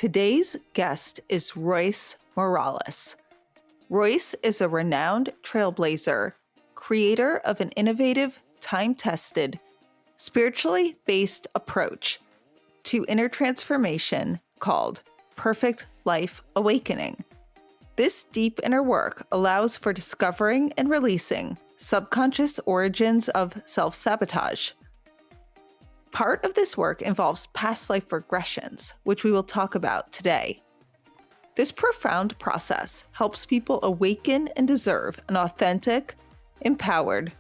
Today's guest is Royce Morales. Royce is a renowned trailblazer, creator of an innovative, time-tested, spiritually based approach to inner transformation called Perfect Life Awakening. This deep inner work allows for discovering and releasing subconscious origins of self-sabotage. Part of this work involves past life regressions, which we will talk about today. This profound process helps people awaken and deserve an authentic, empowered,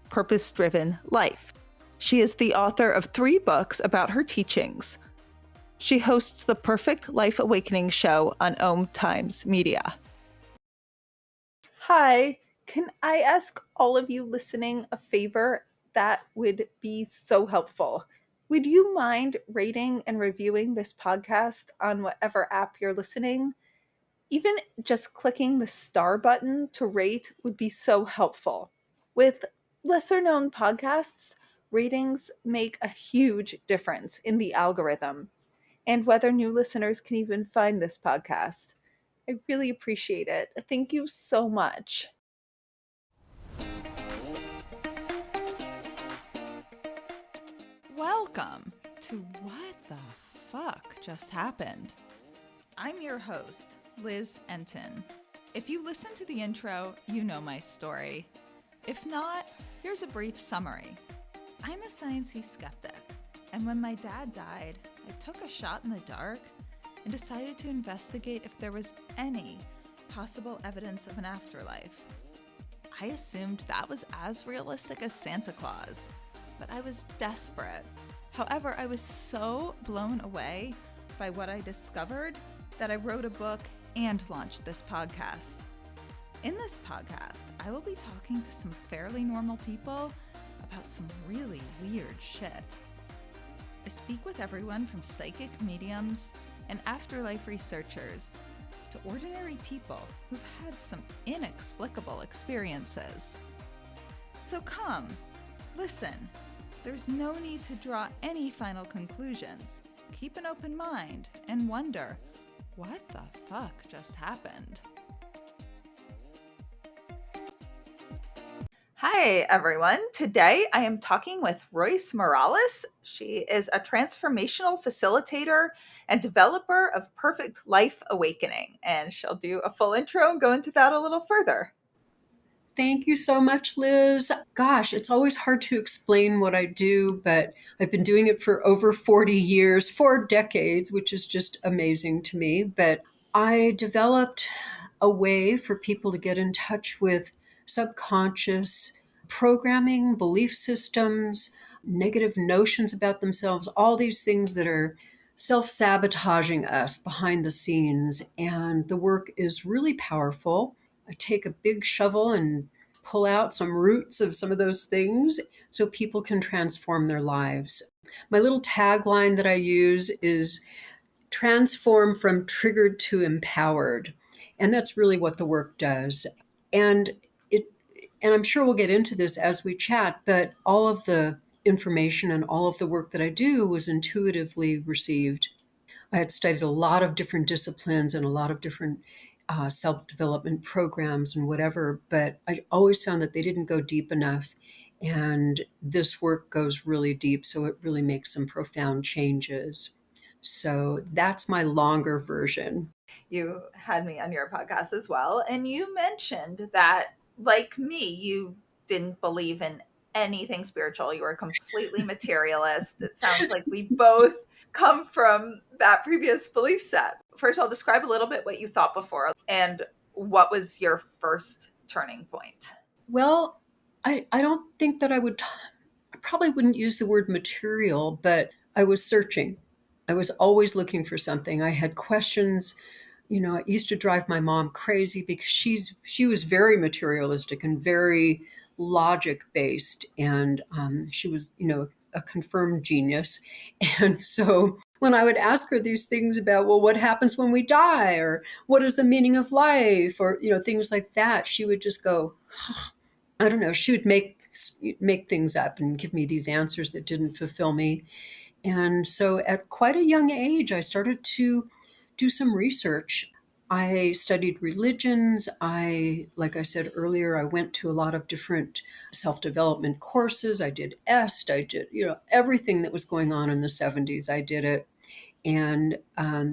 purpose-driven life. She is the author of 3 books about her teachings. She hosts the Perfect Life Awakening show on Om Times Media. Hi, can I ask all of you listening a favor? That would be so helpful. Would you mind rating and reviewing this podcast on whatever app you're listening? Even just clicking the star button to rate would be so helpful. With lesser known podcasts, ratings make a huge difference in the algorithm and whether new listeners can even find this podcast. I really appreciate it. Thank you so much. Welcome to What the Fuck Just Happened. I'm your host, Liz Enton. If you listen to the intro, you know my story. If not, here's a brief summary. I'm a sciencey-skeptic, and when my dad died, I took a shot in the dark and decided to investigate if there was any possible evidence of an afterlife. I assumed that was as realistic as Santa Claus, but I was desperate. However, I was so blown away by what I discovered that I wrote a book and launched this podcast. In this podcast, I will be talking to some fairly normal people about some really weird shit. I speak with everyone from psychic mediums and afterlife researchers to ordinary people who've had some inexplicable experiences. So come, listen. There's no need to draw any final conclusions. Keep an open mind and wonder, what the fuck just happened? Hi, everyone. Today I am talking with Royce Morales. She is a transformational facilitator and developer of Perfect Life Awakening, and she'll do a full intro and go into that a little further. Thank you so much, Liz. Gosh, it's always hard to explain what I do, but I've been doing it for over 40 years, 4 decades, which is just amazing to me. But I developed a way for people to get in touch with subconscious programming, belief systems, negative notions about themselves, all these things that are self-sabotaging us behind the scenes. And the work is really powerful. I take a big shovel and pull out some roots of some of those things so people can transform their lives. My little tagline that I use is transform from triggered to empowered. And that's really what the work does. And I'm sure we'll get into this as we chat, but all of the information and all of the work that I do was intuitively received. I had studied a lot of different disciplines and a lot of different self-development programs and whatever, but I always found that they didn't go deep enough. And this work goes really deep, so it really makes some profound changes. So that's my longer version. You had me on your podcast as well, and you mentioned that, like me, you didn't believe in anything spiritual. You were completely materialist. It sounds like we both come from that previous belief set. First, I'll describe a little bit what you thought before and what was your first turning point. Well, I don't think that I probably wouldn't use the word material, but I was searching. I was always looking for something. I had questions. It used to drive my mom crazy because she was very materialistic and very logic-based, and she was, a confirmed genius. And so when I would ask her these things about, well, what happens when we die, or what is the meaning of life, or things like that, she would just go, I don't know. She would make things up and give me these answers that didn't fulfill me. And so at quite a young age, I started to do some research. I studied religions. Like I said earlier, I went to a lot of different self-development courses. I did EST. I did, everything that was going on in the 70s. I did it, and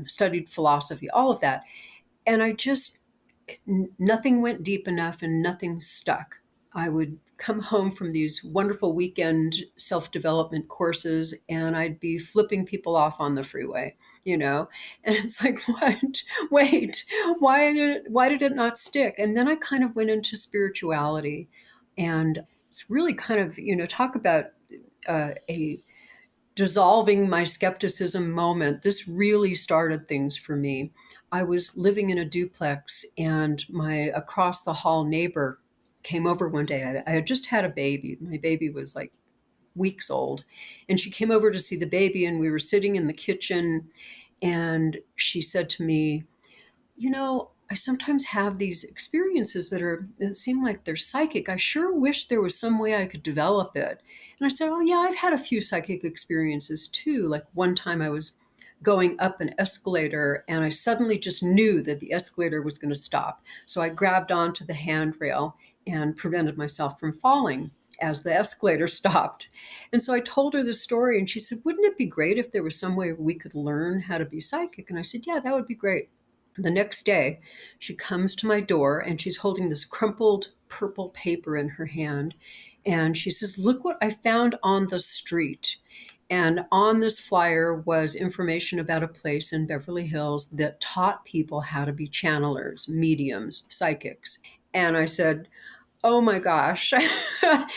studied philosophy, all of that. And nothing went deep enough and nothing stuck. I would come home from these wonderful weekend self-development courses and I'd be flipping people off on the freeway, and it's like, what? Wait, why did it not stick? And then I kind of went into spirituality, and it's really kind of, talk about a dissolving my skepticism moment. This really started things for me. I was living in a duplex, and my across the hall neighbor came over one day. I had just had a baby. My baby was like weeks old, and she came over to see the baby, and we were sitting in the kitchen, and she said to me, I sometimes have these experiences that seem like they're psychic. I sure wish there was some way I could develop it. And I said, oh, yeah, I've had a few psychic experiences too. Like one time I was going up an escalator and I suddenly just knew that the escalator was going to stop. So I grabbed onto the handrail and prevented myself from falling as the escalator stopped. And so I told her this story, and she said, wouldn't it be great if there was some way we could learn how to be psychic? And I said, yeah, that would be great. The next day, she comes to my door and she's holding this crumpled purple paper in her hand. And she says, look what I found on the street. And on this flyer was information about a place in Beverly Hills that taught people how to be channelers, mediums, psychics. And I said, oh my gosh,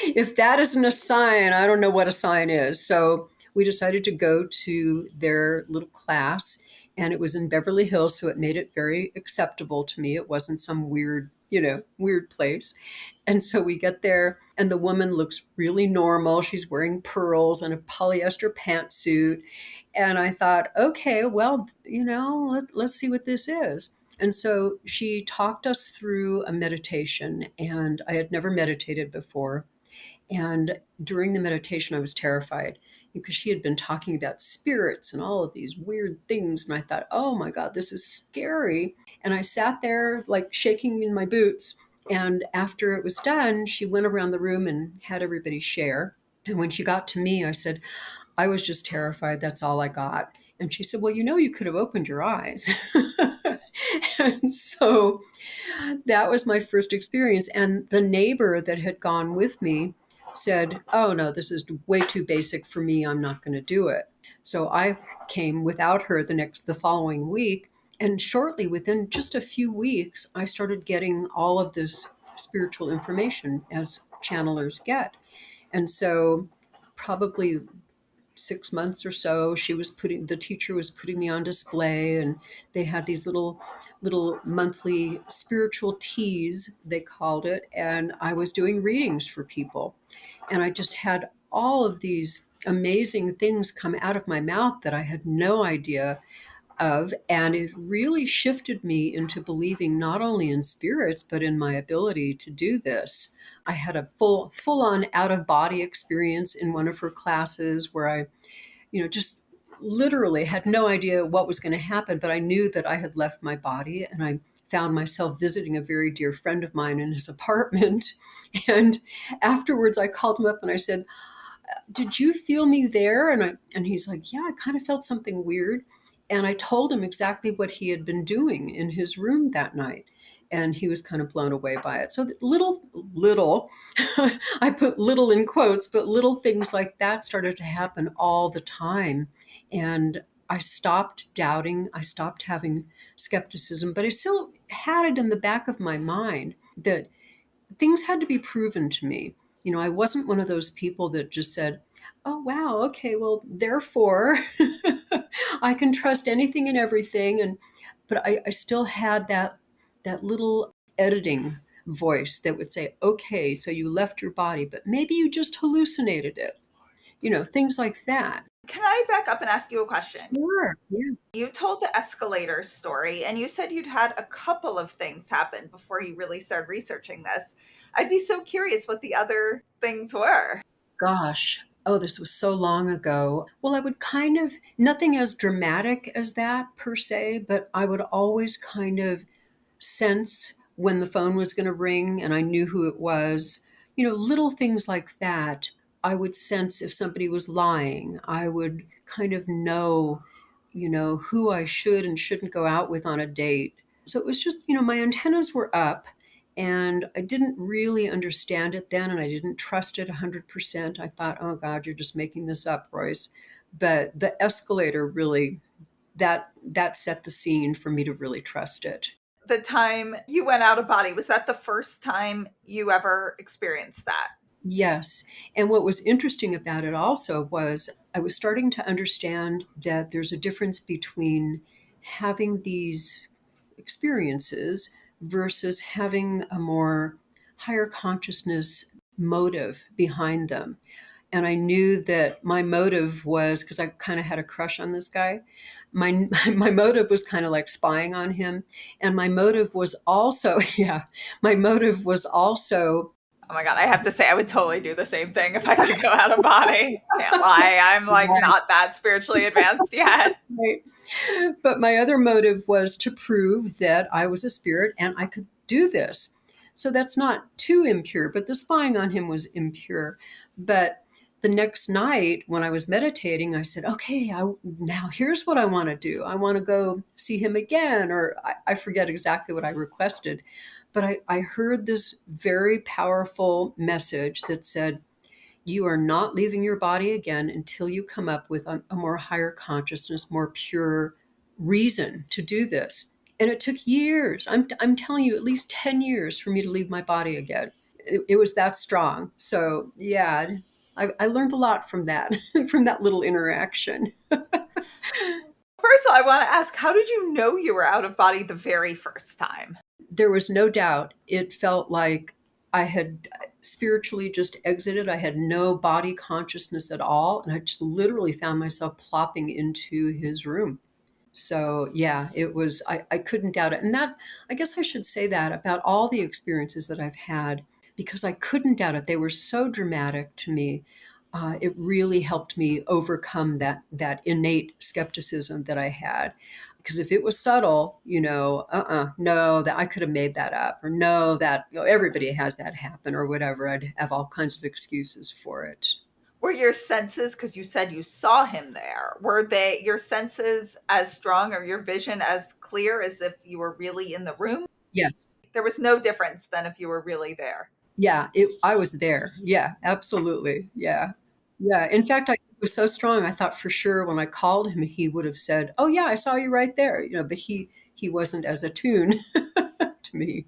if that isn't a sign, I don't know what a sign is. So we decided to go to their little class, and it was in Beverly Hills, so it made it very acceptable to me. It wasn't some weird place. And so we get there, and the woman looks really normal. She's wearing pearls and a polyester pantsuit. And I thought, okay, well, let's see what this is. And so she talked us through a meditation, and I had never meditated before. And during the meditation, I was terrified because she had been talking about spirits and all of these weird things. And I thought, oh my God, this is scary. And I sat there like shaking in my boots. And after it was done, she went around the room and had everybody share. And when she got to me, I said, I was just terrified. That's all I got. And she said, well, you could have opened your eyes. And so that was my first experience. And the neighbor that had gone with me said, oh, no, this is way too basic for me. I'm not going to do it. So I came without her the following week. And shortly, within just a few weeks, I started getting all of this spiritual information as channelers get. And so probably 6 months or so, the teacher was putting me on display, and they had these little monthly spiritual teas, they called it, and I was doing readings for people. And I just had all of these amazing things come out of my mouth that I had no idea of, and it really shifted me into believing not only in spirits but in my ability to do this. I had a full on out of body experience in one of her classes where I just literally had no idea what was going to happen, but I knew that I had left my body, and I found myself visiting a very dear friend of mine in his apartment. And afterwards I called him up and I said, did you feel me there? And he's like, yeah, I kind of felt something weird. And I told him exactly what he had been doing in his room that night. And he was kind of blown away by it. So little, I put little in quotes, but little things like that started to happen all the time. And I stopped doubting. I stopped having skepticism, but I still had it in the back of my mind that things had to be proven to me. I wasn't one of those people that just said, oh, wow, okay, well, therefore, I can trust anything and everything. But I still had that little editing voice that would say, okay, so you left your body, but maybe you just hallucinated it. Things like that. Can I back up and ask you a question? Sure. Yeah. You told the escalator story, and you said you'd had a couple of things happen before you really started researching this. I'd be so curious what the other things were. Gosh. oh, this was so long ago. Well, I would kind of, nothing as dramatic as that per se, but I would always kind of sense when the phone was going to ring and I knew who it was. Little things like that. I would sense if somebody was lying. I would kind of know, who I should and shouldn't go out with on a date. So it was just, my antennas were up and I didn't really understand it then and I didn't trust it 100%. I thought, oh God, you're just making this up, Royce. But the escalator really, that set the scene for me to really trust it. The time you went out of body, was that the first time you ever experienced that? Yes. And what was interesting about it also was I was starting to understand that there's a difference between having these experiences versus having a more higher consciousness motive behind them. And I knew that my motive was because I kind of had a crush on this guy. My motive was kind of like spying on him, and my motive was also yeah, my motive was also. Oh my God, I have to say, I would totally do the same thing if I could go out of body. Can't lie. I'm like not that spiritually advanced yet. Right. But my other motive was to prove that I was a spirit and I could do this. So that's not too impure, but the spying on him was impure. But the next night when I was meditating, I said, okay, now here's what I want to do. I want to go see him again, or I forget exactly what I requested. But I heard this very powerful message that said, you are not leaving your body again until you come up with a more higher consciousness, more pure reason to do this. And it took years. I'm telling you, at least 10 years for me to leave my body again. It was that strong. So yeah, I learned a lot from that, from that little interaction. First of all, I want to ask, how did you know you were out of body the very first time? There was no doubt. It felt like I had spiritually just exited. I had no body consciousness at all. And I just literally found myself plopping into his room. So yeah, it was, I couldn't doubt it. And that, I guess I should say that about all the experiences that I've had, because I couldn't doubt it. They were so dramatic to me. It really helped me overcome that innate skepticism that I had. Because if it was subtle, no, that I could have made that up, or no, that everybody has that happen, or whatever. I'd have all kinds of excuses for it. Were your senses, because you said you saw him there, were they your senses as strong or your vision as clear as if you were really in the room? Yes. There was no difference than if you were really there. Yeah, I was there. Yeah, absolutely. Yeah. Yeah. In fact, it was so strong. I thought for sure when I called him, he would have said, "Oh yeah, I saw you right there." But he wasn't as attuned to me.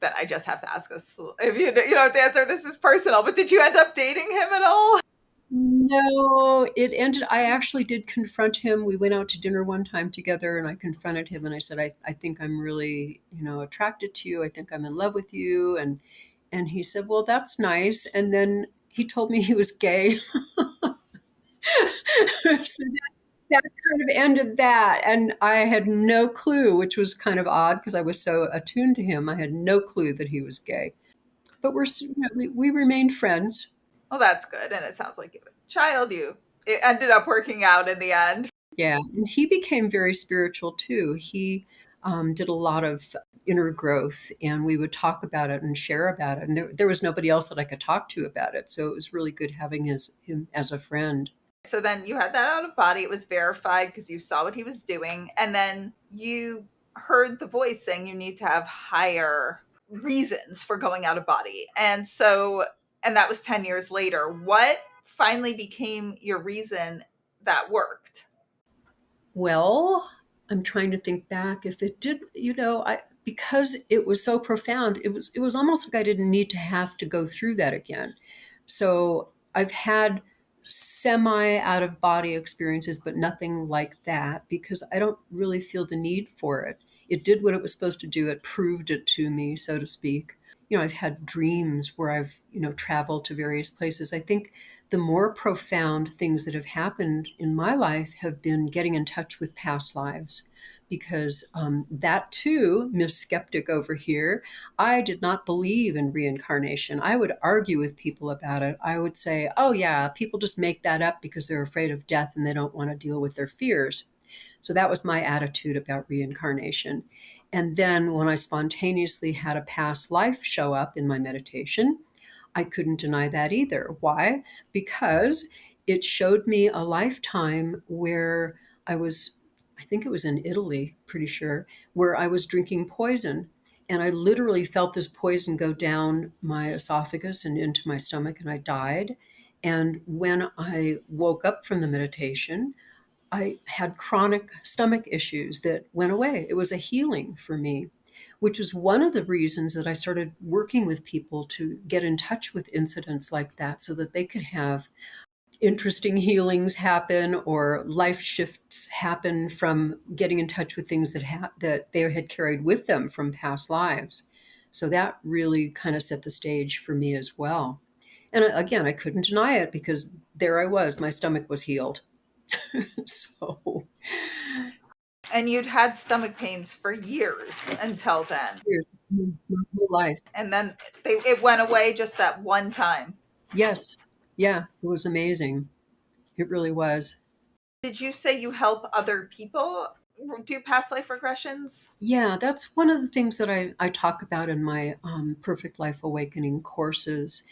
That I just have to ask us if you don't have to answer. This is personal, but did you end up dating him at all? No, it ended. I actually did confront him. We went out to dinner one time together and I confronted him and I said, I think I'm really, attracted to you. I think I'm in love with you. And he said, well, that's nice. And then he told me he was gay. So that kind of ended that. And I had no clue, which was kind of odd because I was so attuned to him. I had no clue that he was gay. But we remained friends. Well, that's good. And it sounds like you have a child. It ended up working out in the end. Yeah. And he became very spiritual too. He did a lot of inner growth and we would talk about it and share about it. And there was nobody else that I could talk to about it. So it was really good having him as a friend. So then you had that out of body. It was verified because you saw what he was doing. And then you heard the voice saying you need to have higher reasons for going out of body. And that was 10 years later. What finally became your reason that worked? Well, I'm trying to think back if it did, because it was so profound, it was almost like I didn't need to have to go through that again. So I've had semi out of body experiences, but nothing like that because I don't really feel the need for it. It did what it was supposed to do. It proved it to me, so to speak. I've had dreams where I've, traveled to various places. I think the more profound things that have happened in my life have been getting in touch with past lives because that too, Miss Skeptic over here, I did not believe in reincarnation. I would argue with people about it. I would say, oh, yeah, people just make that up because they're afraid of death and they don't want to deal with their fears. So that was my attitude about reincarnation. And then when I spontaneously had a past life show up in my meditation, I couldn't deny that either. Why? Because it showed me a lifetime where I was, I think it was in Italy, pretty sure, where I was drinking poison. And I literally felt this poison go down my esophagus and into my stomach, and I died. And when I woke up from the meditation, I had chronic stomach issues that went away. It was a healing for me, which is one of the reasons that I started working with people to get in touch with incidents like that so that they could have interesting healings happen or life shifts happen from getting in touch with things that they had carried with them from past lives. So that really kind of set the stage for me as well. And again, I couldn't deny it because there I was, my stomach was healed. So And you'd had stomach pains for years until then. years, my whole life. And then it went away just that one time. Yes. Yeah, it was amazing. It really was. Did you say you help other people do past life regressions? Yeah, that's one of the things that I talk about in my Perfect Life Awakening courses.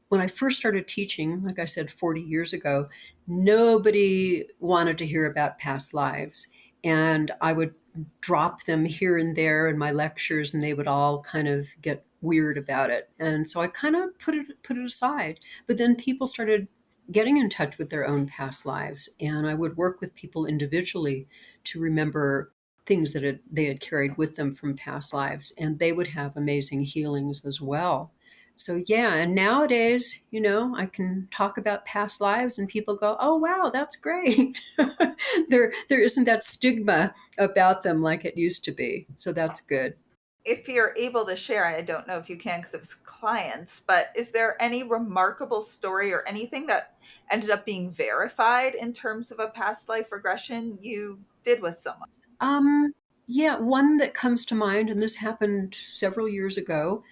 When I first started teaching, like I said, 40 years ago, nobody wanted to hear about past lives. And I would drop them here and there in my lectures, and they would all kind of get weird about it. And so I kind of put it aside. But then people started getting in touch with their own past lives, and I would work with people individually to remember things that they had carried with them from past lives, and they would have amazing healings as well. So yeah, and nowadays, I can talk about past lives and people go, "Oh wow, that's great." There isn't that stigma about them like it used to be. So that's good. If you're able to share, I don't know if you can because it was clients, but is there any remarkable story or anything that ended up being verified in terms of a past life regression you did with someone? Um yeah, one that comes to mind, and this happened several years ago.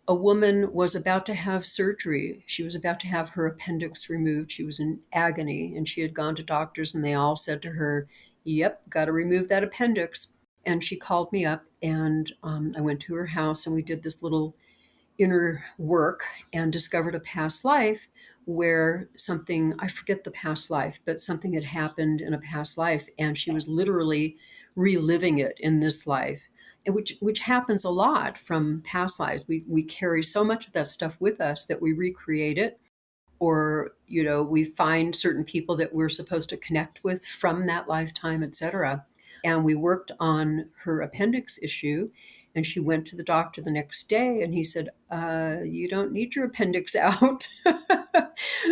A woman was about to have surgery. She was about to have her appendix removed. She was in agony, and she had gone to doctors, and they all said to her, "Yep, got to remove that appendix." And she called me up, and I went to her house, and we did this little inner work and discovered a past life where something, I forget the past life, but something had happened in a past life, and she was literally reliving it in this life, and which happens a lot from past lives. We carry so much of that stuff with us that we recreate it, or we find certain people that we're supposed to connect with from that lifetime, etc. And we worked on her appendix issue, and she went to the doctor the next day, and he said, you don't need your appendix out.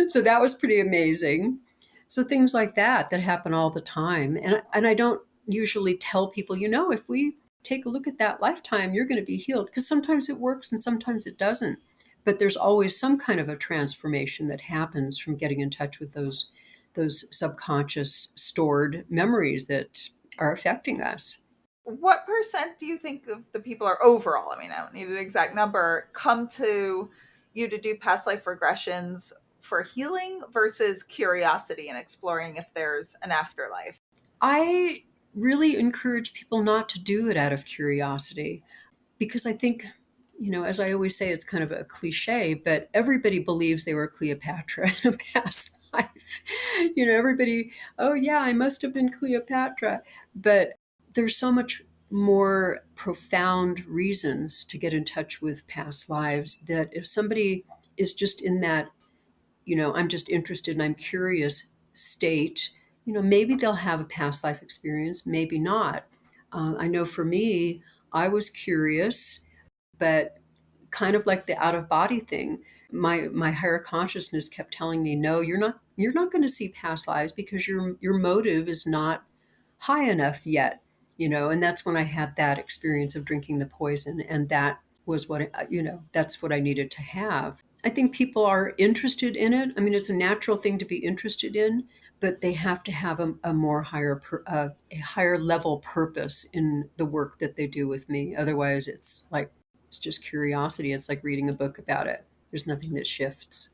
So that was pretty amazing. So things like that happen all the time. And I don't usually tell people, if we take a look at that lifetime, you're going to be healed, because sometimes it works and sometimes it doesn't. But there's always some kind of a transformation that happens from getting in touch with those subconscious stored memories that are affecting us. What percent do you think of the people are overall? I mean, I don't need an exact number, come to you to do past life regressions for healing versus curiosity and exploring if there's an afterlife? I really encourage people not to do it out of curiosity, because I think, as I always say, it's kind of a cliche, but everybody believes they were Cleopatra in a past life. Everybody, oh yeah, I must have been Cleopatra. But there's so much more profound reasons to get in touch with past lives, that if somebody is just in that, I'm just interested and I'm curious state, maybe they'll have a past life experience, maybe not. I know for me, I was curious, but kind of like the out of body thing. My higher consciousness kept telling me, no, you're not going to see past lives because your motive is not high enough yet, and that's when I had that experience of drinking the poison, and that was what that's what I needed to have. I think people are interested in it. I mean, it's a natural thing to be interested in, but they have to have a more a higher level purpose in the work that they do with me. Otherwise, it's just curiosity. It's like reading a book about it. There's nothing that shifts.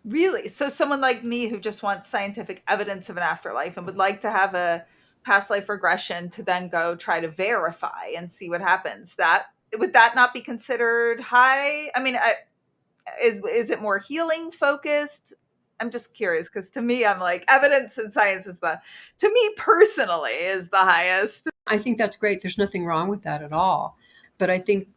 Really? So someone like me who just wants scientific evidence of an afterlife and would like to have a past life regression to then go try to verify and see what happens. That would that not be considered high? I mean, is it more healing focused? I'm just curious because to me, I'm like evidence and science is the to me personally is the highest. I think that's great. There's nothing wrong with that at all. But I think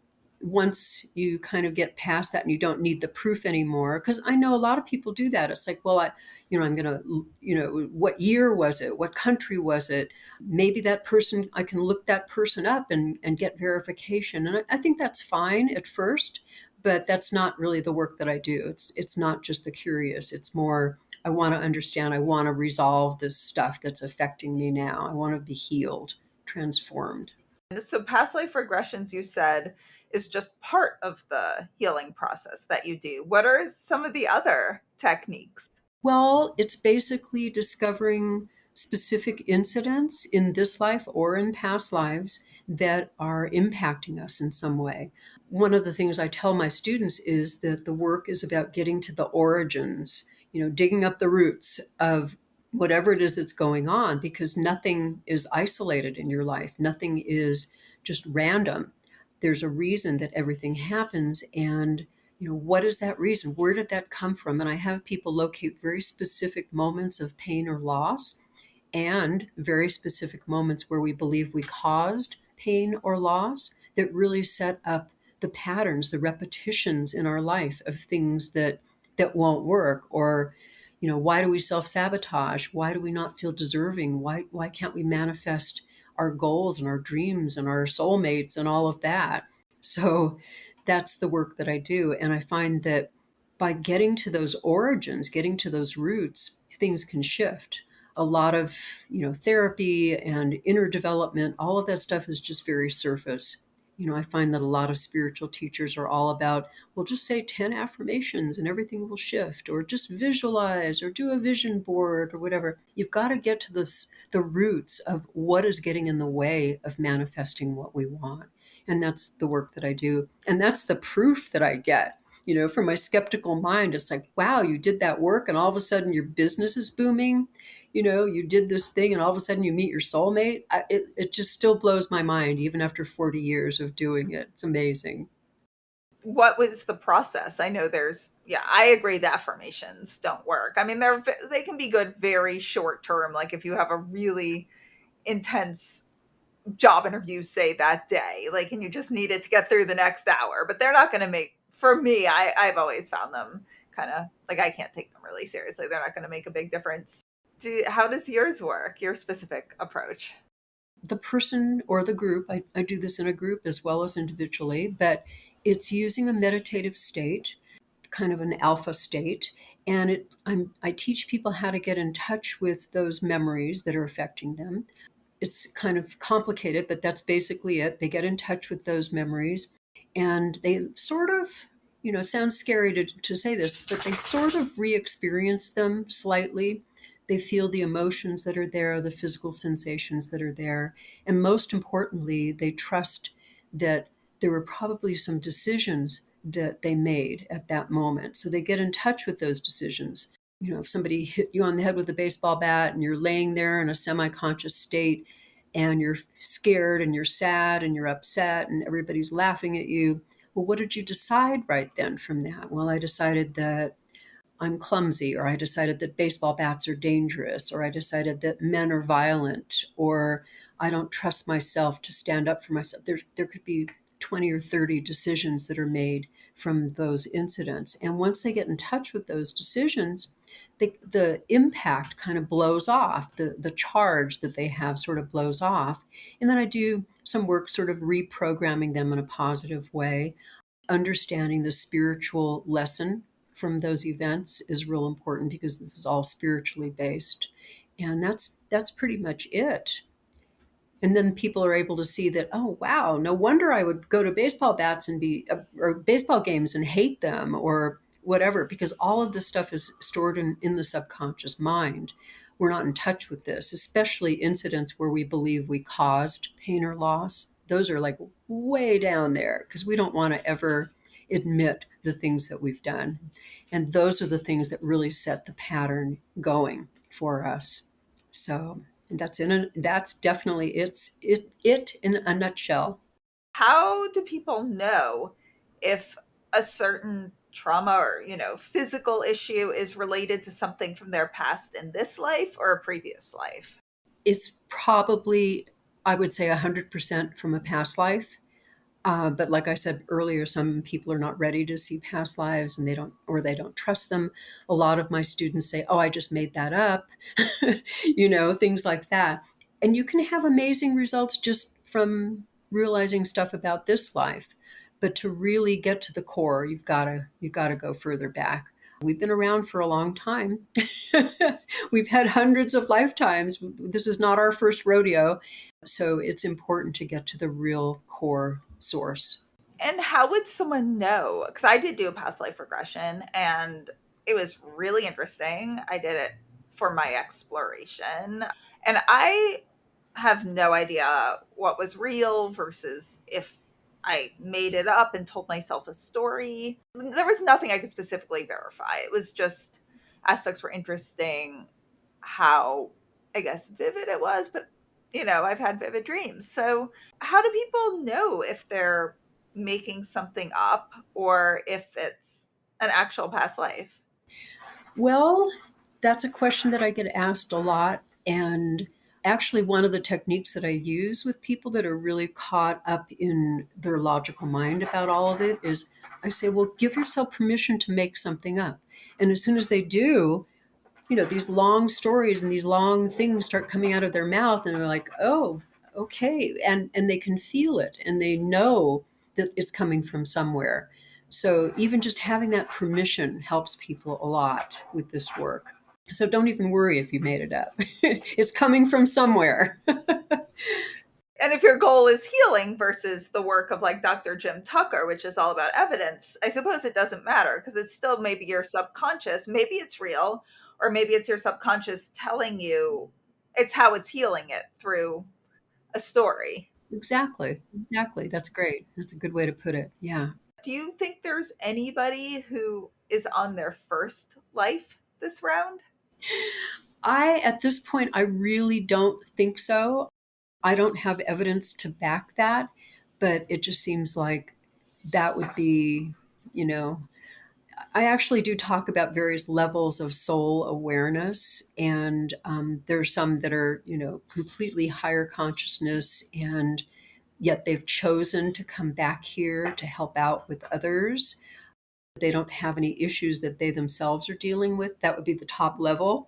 once you kind of get past that and you don't need the proof anymore, because I know a lot of people do that. It's like, well, I'm going to, what year was it? What country was it? Maybe that person, I can look that person up and get verification. And I think that's fine at first, but that's not really the work that I do. It's not just the curious. It's more, I want to understand. I want to resolve this stuff that's affecting me now. I want to be healed, transformed. So past life regressions, you said, is just part of the healing process that you do. What are some of the other techniques? Well, it's basically discovering specific incidents in this life or in past lives that are impacting us in some way. One of the things I tell my students is that the work is about getting to the origins, digging up the roots of whatever it is that's going on, because nothing is isolated in your life. Nothing is just random. There's a reason that everything happens, and what is that reason? Where did that come from? And I have people locate very specific moments of pain or loss and very specific moments where we believe we caused pain or loss that really set up the patterns, the repetitions in our life of things that won't work. Or, why do we self-sabotage? Why do we not feel deserving? Why can't we manifest our goals and our dreams and our soulmates and all of that? So that's the work that I do. And I find that by getting to those origins, getting to those roots, things can shift. A lot of, therapy and inner development, all of that stuff is just very surface. I find that a lot of spiritual teachers are all about, well, just say 10 affirmations and everything will shift, or just visualize, or do a vision board, or whatever. You've got to get to the roots of what is getting in the way of manifesting what we want. And that's the work that I do. And that's the proof that I get. From my skeptical mind, it's like, wow, you did that work and all of a sudden your business is booming. You did this thing and all of a sudden you meet your soulmate. It just still blows my mind, even after 40 years of doing it. It's amazing. What was the process? I know yeah, I agree the affirmations don't work. I mean, they can be good very short term, like if you have a really intense job interview, say that day, like, and you just need it to get through the next hour, but they're not going to make, for me, I've always found them kind of like, I can't take them really seriously. They're not going to make a big difference. How does yours work, your specific approach? The person or the group, I do this in a group as well as individually, but it's using a meditative state, kind of an alpha state. And I teach people how to get in touch with those memories that are affecting them. It's kind of complicated, but that's basically it. They get in touch with those memories and they sort of, sounds scary to say this, but they sort of re-experience them slightly. They feel the emotions that are there, the physical sensations that are there. And most importantly, they trust that there were probably some decisions that they made at that moment. So they get in touch with those decisions. If somebody hit you on the head with a baseball bat and you're laying there in a semi-conscious state and you're scared and you're sad and you're upset and everybody's laughing at you, well, what did you decide right then from that? Well, I decided that I'm clumsy, or I decided that baseball bats are dangerous, or I decided that men are violent, or I don't trust myself to stand up for myself. There could be 20 or 30 decisions that are made from those incidents. And once they get in touch with those decisions, the impact kind of blows off. The charge that they have sort of blows off. And then I do some work sort of reprogramming them in a positive way. Understanding the spiritual lesson from those events is real important, because this is all spiritually based. And that's pretty much it. And then people are able to see that, oh, wow, no wonder I would go to baseball bats and or baseball games and hate them or whatever, because all of this stuff is stored in the subconscious mind. we're not in touch with this, especially incidents where we believe we caused pain or loss. Those are like way down there because we don't want to ever admit the things that we've done. And those are the things that really set the pattern going for us. So that's definitely it in a nutshell. How do people know if a certain trauma or, physical issue is related to something from their past in this life or a previous life? It's probably, I would say, 100% from a past life. But like I said earlier, some people are not ready to see past lives and they don't trust them. A lot of my students say, oh, I just made that up, things like that. And you can have amazing results just from realizing stuff about this life. But to really get to the core, you've got to go further back. We've been around for a long time. We've had hundreds of lifetimes. This is not our first rodeo. So it's important to get to the real core source. And how would someone know? Because I did do a past life regression and it was really interesting. I did it for my exploration. And I have no idea what was real versus if I made it up and told myself a story. There was nothing I could specifically verify. It was just aspects were interesting, how, I guess, vivid it was, but I've had vivid dreams. So, how do people know if they're making something up or if it's an actual past life? Well, that's a question that I get asked a lot. And actually, one of the techniques that I use with people that are really caught up in their logical mind about all of it is I say, well, give yourself permission to make something up. And as soon as they do, these long stories and these long things start coming out of their mouth, and they're like, oh, okay. And they can feel it and they know that it's coming from somewhere. So even just having that permission helps people a lot with this work. So don't even worry if you made it up. It's coming from somewhere. And if your goal is healing versus the work of like Dr. Jim Tucker, which is all about evidence, I suppose it doesn't matter because it's still maybe your subconscious. Maybe it's real, or maybe it's your subconscious telling you it's how it's healing it through a story. Exactly. Exactly. That's great. That's a good way to put it. Yeah. Do you think there's anybody who is on their first life this round? At this point, I really don't think so. I don't have evidence to back that, but it just seems like that would be, you know, I actually do talk about various levels of soul awareness, and there's some that are, completely higher consciousness, and yet they've chosen to come back here to help out with others. They don't have any issues that they themselves are dealing with. That would be the top level.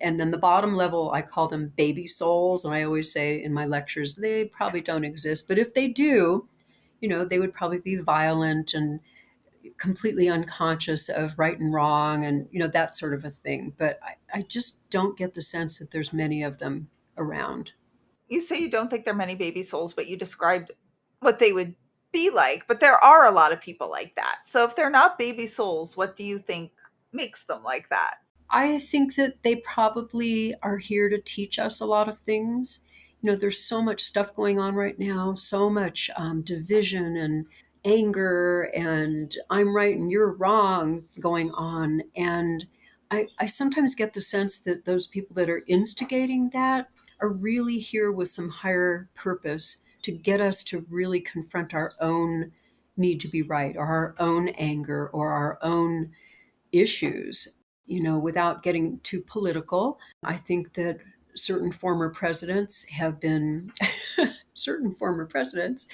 And then the bottom level, I call them baby souls. And I always say in my lectures, they probably don't exist. But if they do, they would probably be violent and completely unconscious of right and wrong and, that sort of a thing. But I just don't get the sense that there's many of them around. You say you don't think there are many baby souls, but you described what they would be like. But there are a lot of people like that. So if they're not baby souls, what do you think makes them like that? I think that they probably are here to teach us a lot of things. There's so much stuff going on right now, so much division and anger, and I'm right and you're wrong going on. And I sometimes get the sense that those people that are instigating that are really here with some higher purpose to get us to really confront our own need to be right, or our own anger, or our own issues, without getting too political. I think that certain former presidents have been, certain former presidents.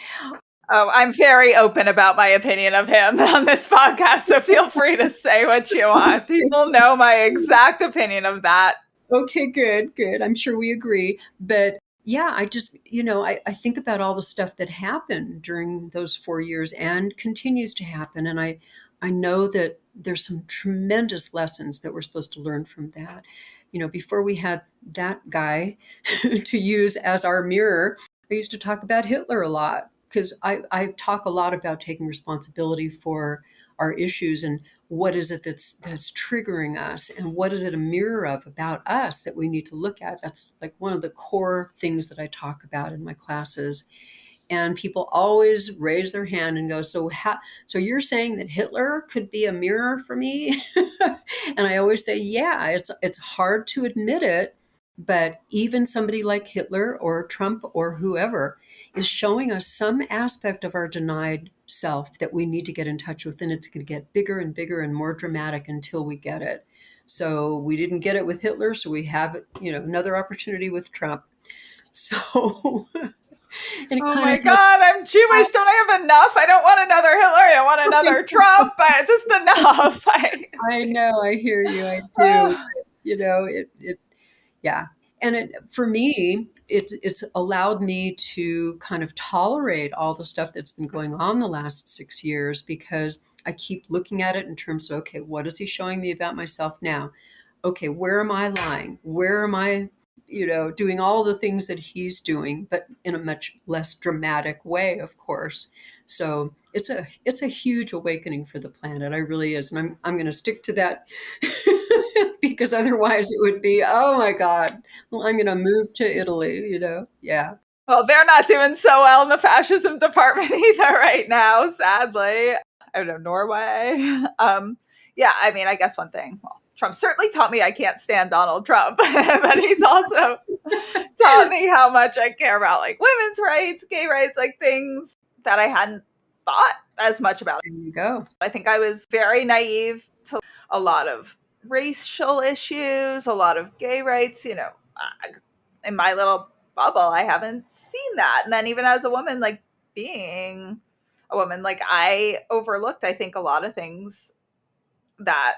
Oh, I'm very open about my opinion of him on this podcast, so feel free to say what you want. People know my exact opinion of that. Okay, good, good. I'm sure we agree. But yeah, I just, I think about all the stuff that happened during those 4 years and continues to happen. And I know that there's some tremendous lessons that we're supposed to learn from that. Before we had that guy to use as our mirror, I used to talk about Hitler a lot because I talk a lot about taking responsibility for our issues and what is it that's triggering us and what is it a mirror of about us that we need to look at. That's like one of the core things that I talk about in my classes. And people always raise their hand and go, so you're saying that Hitler could be a mirror for me? And I always say, yeah, it's hard to admit it, but even somebody like Hitler or Trump or whoever is showing us some aspect of our denied self that we need to get in touch with, and it's going to get bigger and bigger and more dramatic until we get it. So we didn't get it with Hitler, so we have, another opportunity with Trump. So and it Oh kind my of God, I'm Jewish. Don't I have enough? I don't want another Hitler. I don't want another Trump, but just enough. I know, I hear you, I do. Yeah. And for me, it's allowed me to kind of tolerate all the stuff that's been going on the last 6 years because I keep looking at it in terms of, okay, what is he showing me about myself now? Okay, where am I lying? Where am I, doing all the things that he's doing, but in a much less dramatic way, of course. So it's a huge awakening for the planet. I really is. And I'm going to stick to that because otherwise it would be, oh my God, well, I'm going to move to Italy, Yeah. Well, they're not doing so well in the fascism department either right now, sadly. I don't know, Norway. Yeah, I mean, I guess one thing, well, Trump certainly taught me I can't stand Donald Trump, but he's also taught me how much I care about like women's rights, gay rights, like things that I hadn't thought as much about. There you go. I think I was very naive to a lot of racial issues, a lot of gay rights, in my little bubble, I haven't seen that. And then even as a woman, like being a woman, like I overlooked, I think, a lot of things that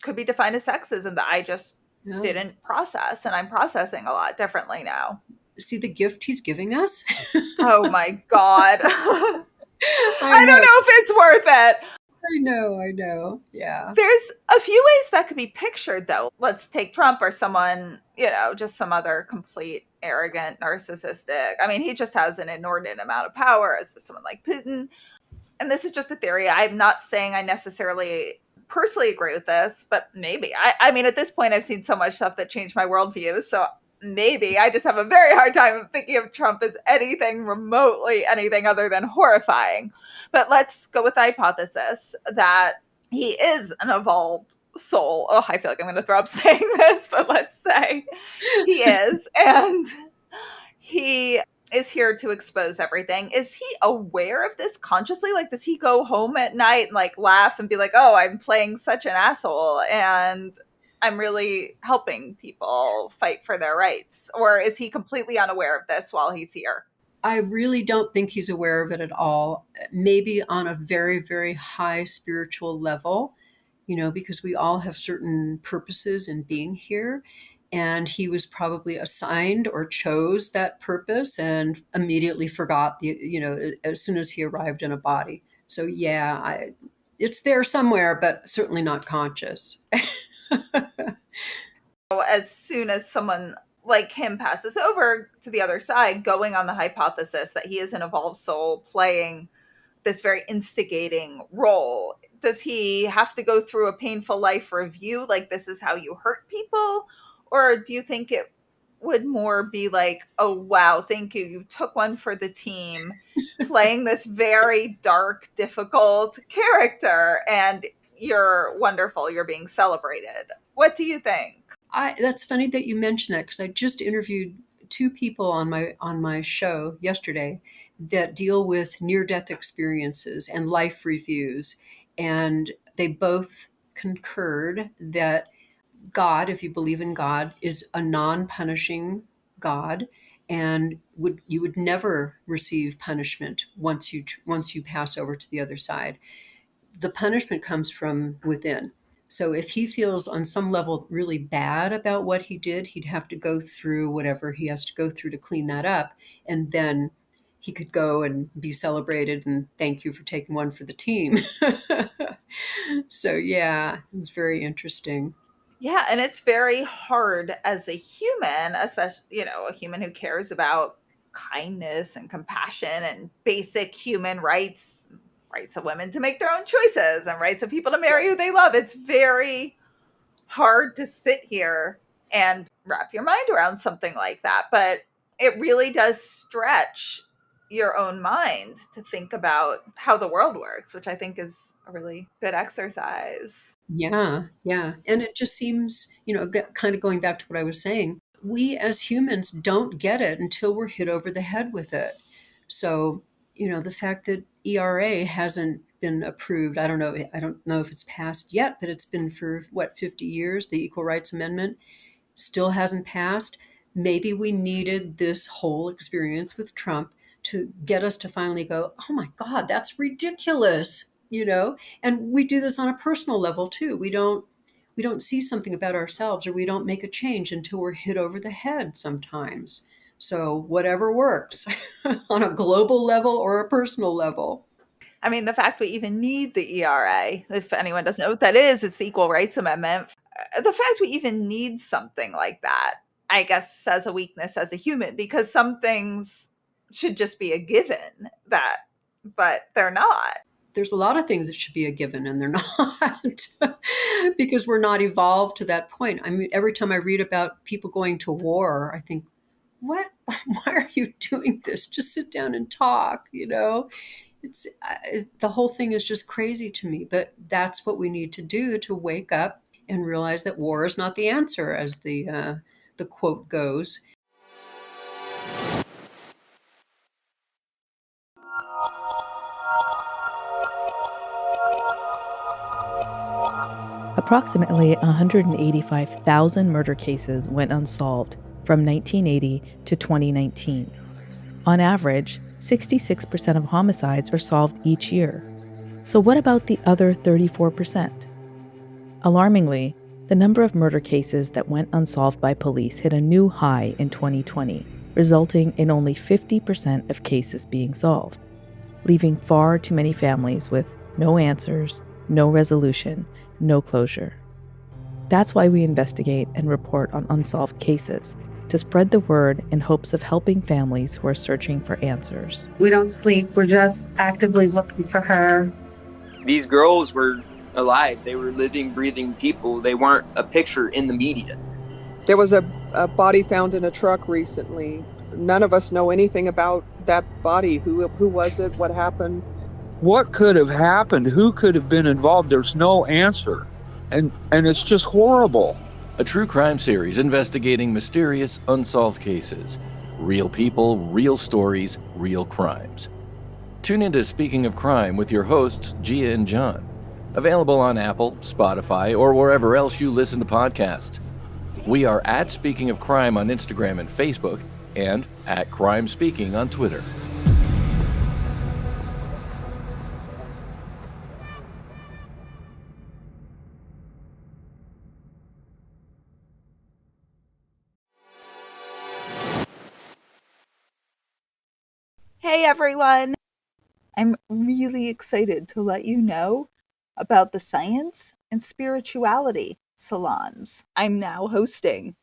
could be defined as sexism that I just didn't process. And I'm processing a lot differently now. See the gift he's giving us? Oh my God. I I don't know if it's worth it. I know. Yeah. There's a few ways that could be pictured, though. Let's take Trump or someone, just some other complete, arrogant, narcissistic. I mean, he just has an inordinate amount of power, as does someone like Putin. And this is just a theory. I'm not saying I necessarily personally agree with this, but maybe. I mean, at this point, I've seen so much stuff that changed my worldview. So maybe I just have a very hard time thinking of Trump as anything remotely anything other than horrifying. But let's go with the hypothesis that he is an evolved soul. Oh, I feel like I'm going to throw up saying this, but let's say he is. And he is here to expose everything. Is he aware of this consciously? Like, does he go home at night and like laugh and be like, oh, I'm playing such an asshole and I'm really helping people fight for their rights? Or is he completely unaware of this while he's here? I really don't think he's aware of it at all. Maybe on a very, very high spiritual level, because we all have certain purposes in being here. And he was probably assigned or chose that purpose and immediately forgot as soon as he arrived in a body. So yeah, it's there somewhere, but certainly not conscious. As soon as someone like him passes over to the other side, going on the hypothesis that he is an evolved soul playing this very instigating role, does he have to go through a painful life review? Like, this is how you hurt people? Or do you think it would more be like, oh, wow, thank you. You took one for the team, playing this very dark, difficult character, and you're wonderful. You're being celebrated. What do you think? That's funny that you mentioned that because I just interviewed two people on my show yesterday that deal with near-death experiences and life reviews, and they both concurred that God, if you believe in God, is a non-punishing God, and you would never receive punishment once you pass over to the other side. The punishment comes from within. So if he feels on some level really bad about what he did, he'd have to go through whatever he has to go through to clean that up. And then he could go and be celebrated and thank you for taking one for the team. So yeah, it was very interesting. Yeah, and it's very hard as a human, especially, a human who cares about kindness and compassion and basic human rights, rights of women to make their own choices and rights of people to marry who they love. It's very hard to sit here and wrap your mind around something like that. But it really does stretch your own mind to think about how the world works, which I think is a really good exercise. Yeah, yeah. And it just seems, kind of going back to what I was saying, we as humans don't get it until we're hit over the head with it. So, the fact that ERA hasn't been approved, I don't know if it's passed yet, but it's been for 50 years, the Equal Rights Amendment still hasn't passed. Maybe we needed this whole experience with Trump to get us to finally go, oh my God, that's ridiculous, And we do this on a personal level too. We don't see something about ourselves, or we don't make a change until we're hit over the head sometimes. So whatever works on a global level or a personal level. I mean, the fact we even need the ERA, if anyone doesn't know what that is, it's the Equal Rights Amendment. The fact we even need something like that, I guess, says a weakness as a human, because some things should just be a given but they're not. There's a lot of things that should be a given, and they're not because we're not evolved to that point. I mean, every time I read about people going to war, I think, what? Why are you doing this? Just sit down and talk, It's the whole thing is just crazy to me, but that's what we need to do, to wake up and realize that war is not the answer, as the quote goes. Approximately 185,000 murder cases went unsolved from 1980 to 2019. On average, 66% of homicides are solved each year. So what about the other 34%? Alarmingly, the number of murder cases that went unsolved by police hit a new high in 2020, resulting in only 50% of cases being solved, leaving far too many families with no answers, no resolution, no closure. That's why we investigate and report on unsolved cases, to spread the word in hopes of helping families who are searching for answers. We don't sleep. We're just actively looking for her. These girls were alive. They were living, breathing people. They weren't a picture in the media. There was a body found in a truck recently. None of us know anything about that body. Who was it? What happened? What could have happened? Who could have been involved? There's no answer. And it's just horrible. A true crime series investigating mysterious, unsolved cases. Real people, real stories, real crimes. Tune into Speaking of Crime with your hosts, Gia and John. Available on Apple, Spotify, or wherever else you listen to podcasts. We are at Speaking of Crime on Instagram and Facebook, and at Crime Speaking on Twitter. Hey everyone! I'm really excited to let you know about the Science and Spirituality salons I'm now hosting.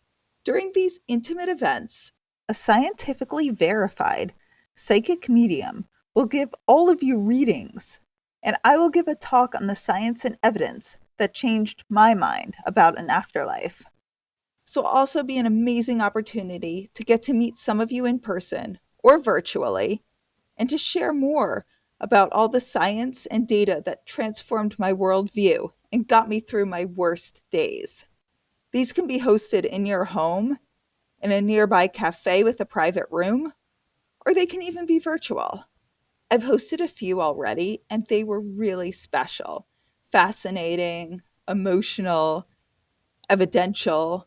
During these intimate events, a scientifically verified psychic medium will give all of you readings, and I will give a talk on the science and evidence that changed my mind about an afterlife. This will also be an amazing opportunity to get to meet some of you in person or virtually, and to share more about all the science and data that transformed my worldview and got me through my worst days. These can be hosted in your home, in a nearby cafe with a private room, or they can even be virtual. I've hosted a few already, and they were really special, fascinating, emotional, evidential.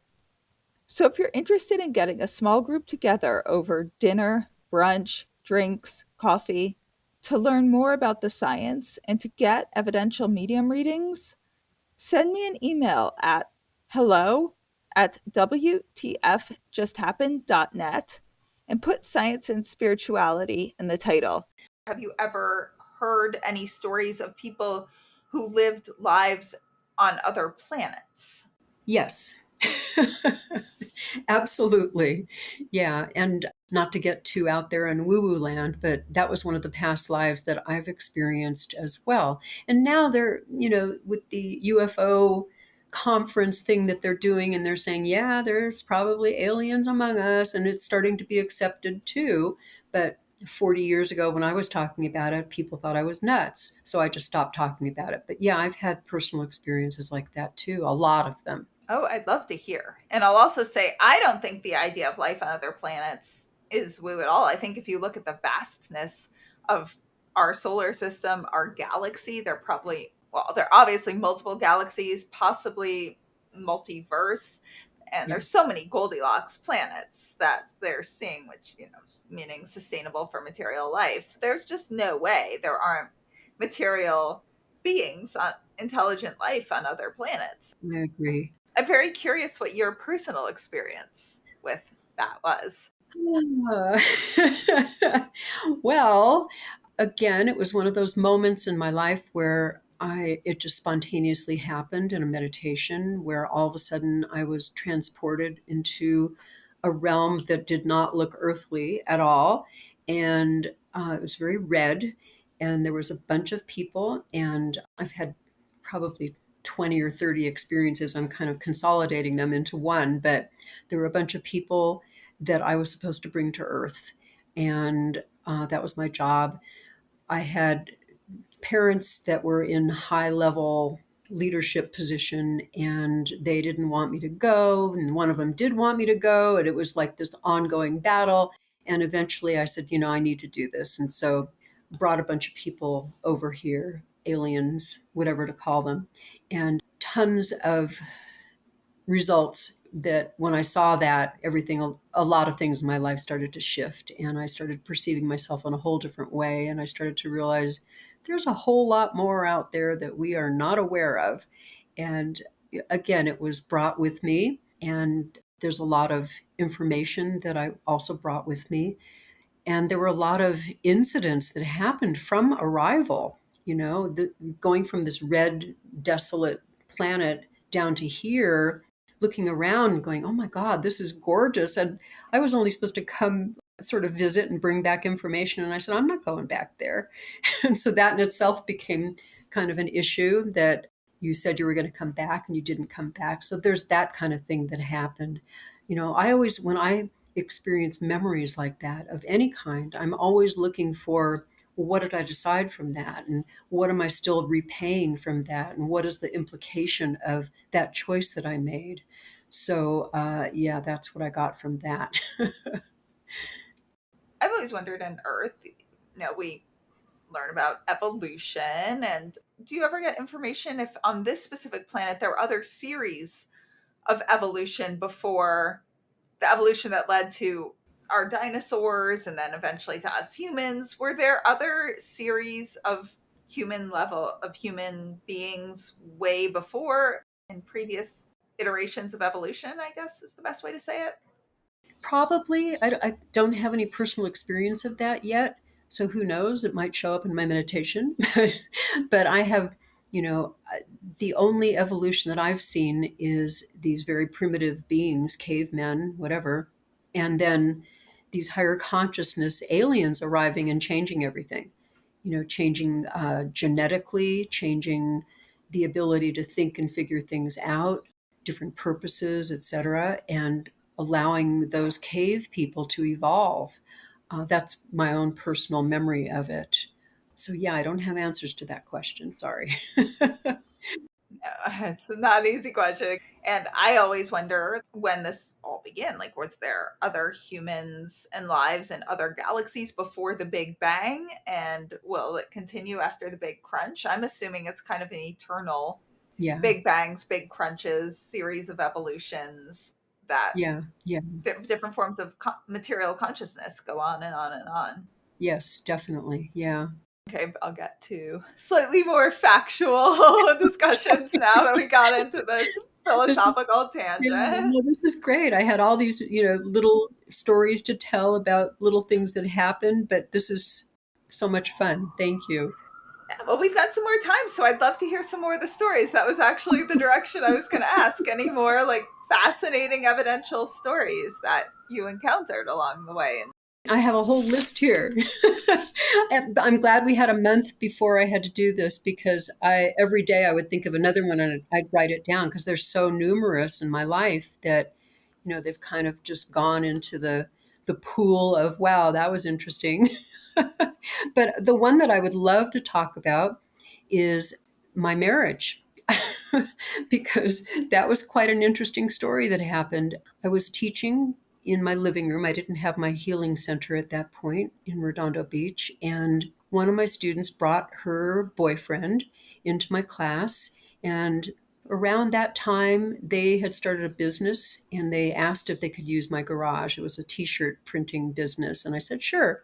So if you're interested in getting a small group together over dinner, brunch, drinks, coffee, to learn more about the science and to get evidential medium readings, send me an email at hello@WTFJustHappened.net and put science and spirituality in the title. Have you ever heard any stories of people who lived lives on other planets? Yes. Absolutely. Yeah. And not to get too out there in woo-woo land, but that was one of the past lives that I've experienced as well. And now they're, with the UFO conference thing that they're doing, and they're saying, yeah, there's probably aliens among us, and it's starting to be accepted too. But 40 years ago, when I was talking about it, people thought I was nuts. So I just stopped talking about it. But yeah, I've had personal experiences like that too, a lot of them. Oh, I'd love to hear. And I'll also say, I don't think the idea of life on other planets is woo at all. I think if you look at the vastness of our solar system, our galaxy, there are obviously multiple galaxies, possibly multiverse. And there's so many Goldilocks planets that they're seeing, which, meaning sustainable for material life. There's just no way there aren't material beings, intelligent life on other planets. I agree. I'm very curious what your personal experience with that was. Well, again, it was one of those moments in my life where it just spontaneously happened in a meditation, where all of a sudden I was transported into a realm that did not look earthly at all. And it was very red. And there was a bunch of people. And I've had probably 20 or 30 experiences. I'm kind of consolidating them into one. But there were a bunch of people that I was supposed to bring to earth. And that was my job. I had parents that were in high level leadership position, and they didn't want me to go. And one of them did want me to go. And it was like this ongoing battle. And eventually I said, I need to do this. And so brought a bunch of people over here, aliens, whatever to call them, and tons of results that when I saw that, a lot of things in my life started to shift, and I started perceiving myself in a whole different way. And I started to realize there's a whole lot more out there that we are not aware of. And again, it was brought with me, and there's a lot of information that I also brought with me. And there were a lot of incidents that happened from arrival, going from this red, desolate planet down to here, looking around going, oh my God, this is gorgeous. And I was only supposed to come sort of visit and bring back information. And I said, I'm not going back there. And so that in itself became kind of an issue, that you said you were going to come back and you didn't come back. So there's that kind of thing that happened. When I experience memories like that of any kind, I'm always looking for, well, what did I decide from that? And what am I still repaying from that? And what is the implication of that choice that I made? So, that's what I got from that. I've always wondered on Earth, we learn about evolution. And do you ever get information if on this specific planet there were other series of evolution before the evolution that led to our dinosaurs and then eventually to us humans? Were there other series of human beings way before in previous iterations of evolution, I guess is the best way to say it? Probably. I don't have any personal experience of that yet. So who knows? It might show up in my meditation. But I have, the only evolution that I've seen is these very primitive beings, cavemen, whatever. And then these higher consciousness aliens arriving and changing everything, changing genetically, changing the ability to think and figure things out, different purposes, etc., and allowing those cave people to evolve. That's my own personal memory of it. So yeah, I don't have answers to that question. Sorry. No, it's not an easy question. And I always wonder when this all began, like, was there other humans and lives in other galaxies before the Big Bang? And will it continue after the Big Crunch? I'm assuming it's kind of an eternal Big Bangs, Big Crunches, series of evolutions that different forms of material consciousness go on and on and on. Yes, definitely. Yeah. Okay, I'll get to slightly more factual discussions now that we got into this philosophical tangent. No, this is great. I had all these, little stories to tell about little things that happened, but this is so much fun. Thank you. Well, we've got some more time, so I'd love to hear some more of the stories. That was actually the direction I was going to ask. Any more fascinating evidential stories that you encountered along the way? I have a whole list here. I'm glad we had a month before I had to do this, because every day I would think of another one and I'd write it down, because they're so numerous in my life that, they've kind of just gone into the pool of, wow, that was interesting. But the one that I would love to talk about is my marriage. Because that was quite an interesting story that happened. I was teaching in my living room. I didn't have my healing center at that point in Redondo Beach. And one of my students brought her boyfriend into my class. And around that time, they had started a business and they asked if they could use my garage. It was a t-shirt printing business. And I said, sure.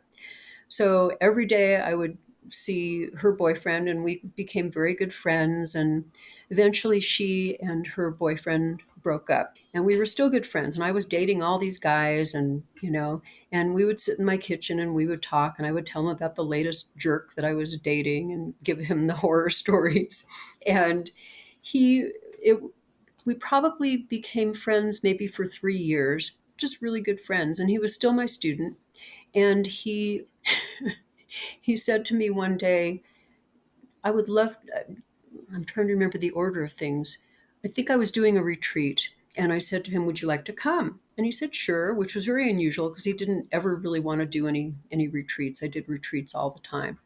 So every day I would see her boyfriend and we became very good friends. And eventually she and her boyfriend broke up and we were still good friends. And I was dating all these guys and we would sit in my kitchen and we would talk and I would tell him about the latest jerk that I was dating and give him the horror stories. And we probably became friends maybe for 3 years, just really good friends. And he was still my student. And he said to me one day, I'm trying to remember the order of things. I think I was doing a retreat. And I said to him, would you like to come? And he said, sure, which was very unusual because he didn't ever really want to do any retreats. I did retreats all the time.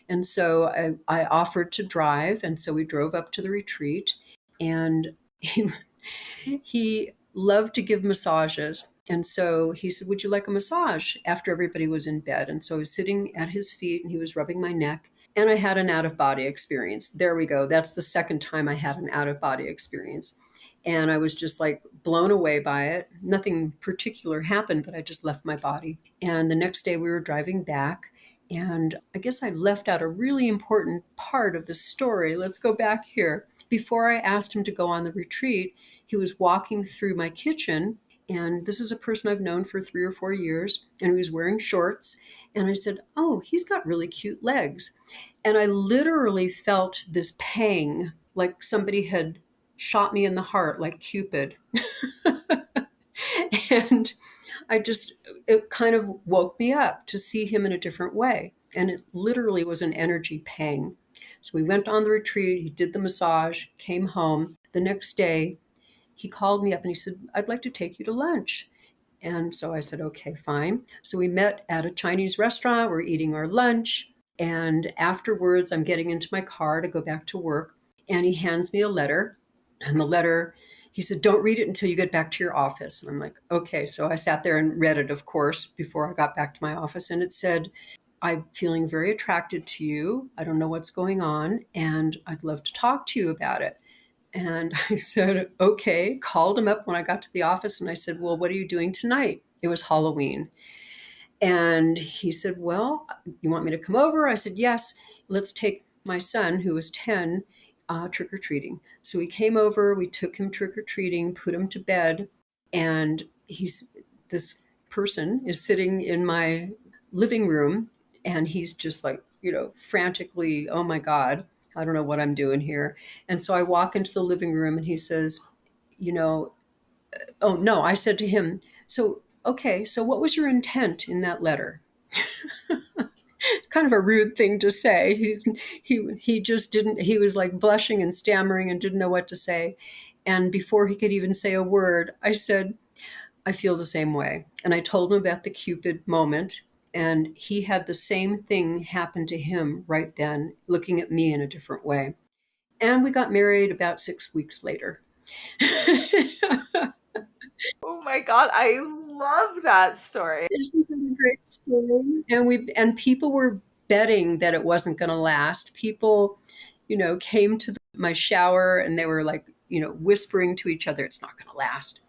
And so I offered to drive. And so we drove up to the retreat. And he loved to give massages. And so he said, would you like a massage, after everybody was in bed? And so I was sitting at his feet and he was rubbing my neck. And I had an out-of-body experience. There we go. That's the second time I had an out-of-body experience. And I was just like blown away by it. Nothing particular happened, but I just left my body. And the next day we were driving back. And I guess I left out a really important part of the story. Let's go back here. Before I asked him to go on the retreat, he was walking through my kitchen. And this is a person I've known for 3 or 4 years. And he was wearing shorts. And I said, oh, he's got really cute legs. And I literally felt this pang, like somebody had shot me in the heart, like Cupid. And it kind of woke me up to see him in a different way. And it literally was an energy pang. So we went on the retreat, he did the massage, came home. The next day, he called me up and he said, I'd like to take you to lunch. And so I said, okay, fine. So we met at a Chinese restaurant, we're eating our lunch. And afterwards, I'm getting into my car to go back to work. And he hands me a letter. And the letter, he said, don't read it until you get back to your office. And I'm like, okay. So I sat there and read it, of course, before I got back to my office. And it said, I'm feeling very attracted to you. I don't know what's going on. And I'd love to talk to you about it. And I said, okay, called him up when I got to the office. And I said, well, what are you doing tonight? It was Halloween. And he said, well, you want me to come over? I said, yes, let's take my son, who was 10, trick-or-treating. So we came over, we took him trick-or-treating, put him to bed. And this person is sitting in my living room and he's just like, frantically, oh my God, I don't know what I'm doing here. And so I walk into the living room and he says, oh no, I said to him, okay, so what was your intent in that letter? Kind of a rude thing to say. He just didn't, he was like blushing and stammering and didn't know what to say. And before he could even say a word, I said, I feel the same way. And I told him about the Cupid moment. And he had the same thing happen to him right then, looking at me in a different way. And we got married about 6 weeks later. Oh my God, I love that story. Isn't that a great story? And people were betting that it wasn't going to last. People, came to my shower and they were like, whispering to each other, it's not going to last.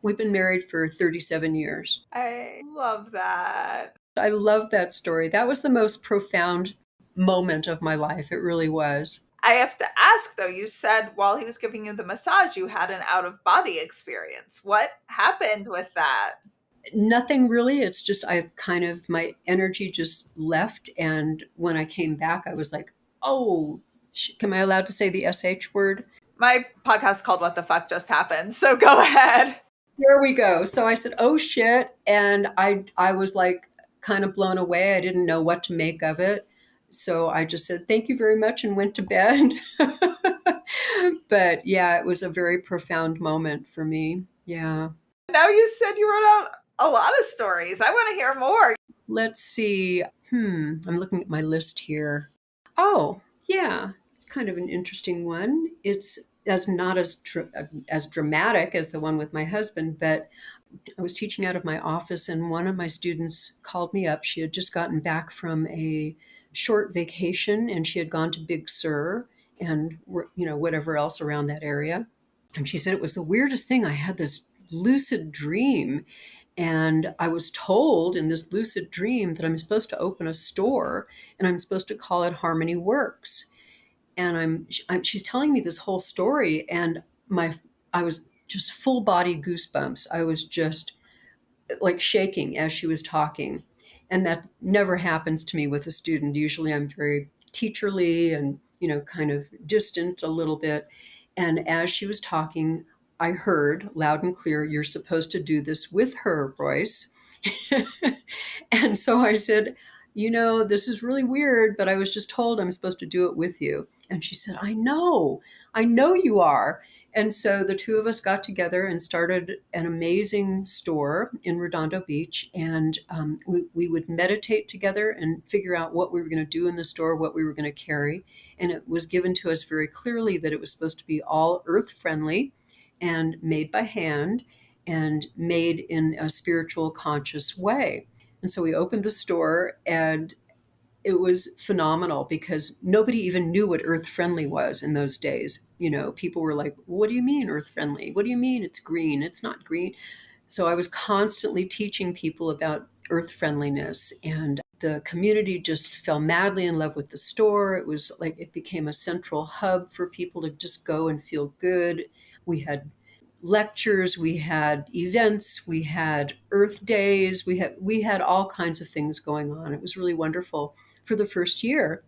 We've been married for 37 years. I love that. I love that story. That was the most profound moment of my life. It really was. I have to ask, though, you said while he was giving you the massage, you had an out-of-body experience. What happened with that? Nothing really. It's just my energy just left. And when I came back, I was like, oh, am I allowed to say the SH word? My podcast is called What the Fuck Just Happened. So go ahead. Here we go. So I said, oh shit. And I was like, kind of blown away. I didn't know what to make of it. So I just said, thank you very much, and went to bed. But yeah, it was a very profound moment for me. Yeah. Now you said you wrote out a lot of stories. I want to hear more. Let's see. I'm looking at my list here. Oh, yeah. It's kind of an interesting one. It's as not as dramatic as the one with my husband, but I was teaching out of my office, and one of my students called me up. She had just gotten back from a short vacation, and she had gone to Big Sur and whatever else around that area. And she said it was the weirdest thing. I had this lucid dream, and I was told in this lucid dream that I'm supposed to open a store, and I'm supposed to call it Harmony Works. And she's telling me this whole story, and I was just full body goosebumps. I was just like shaking as she was talking. And that never happens to me with a student. Usually I'm very teacherly and, kind of distant a little bit. And as she was talking, I heard loud and clear, "You're supposed to do this with her, Royce." And so I said, "This is really weird, but I was just told I'm supposed to do it with you." And she said, I know you are. And so the two of us got together and started an amazing store in Redondo Beach. And we would meditate together and figure out what we were going to do in the store, what we were going to carry. And it was given to us very clearly that it was supposed to be all earth friendly and made by hand and made in a spiritual conscious way. And so we opened the store, and it was phenomenal because nobody even knew what earth friendly was in those days. People were like, "What do you mean earth friendly? What do you mean it's green? It's not green." So I was constantly teaching people about earth friendliness, and the community just fell madly in love with the store. It was like it became a central hub for people to just go and feel good. We had lectures, we had events, we had earth days, we had all kinds of things going on. It was really wonderful for the first year.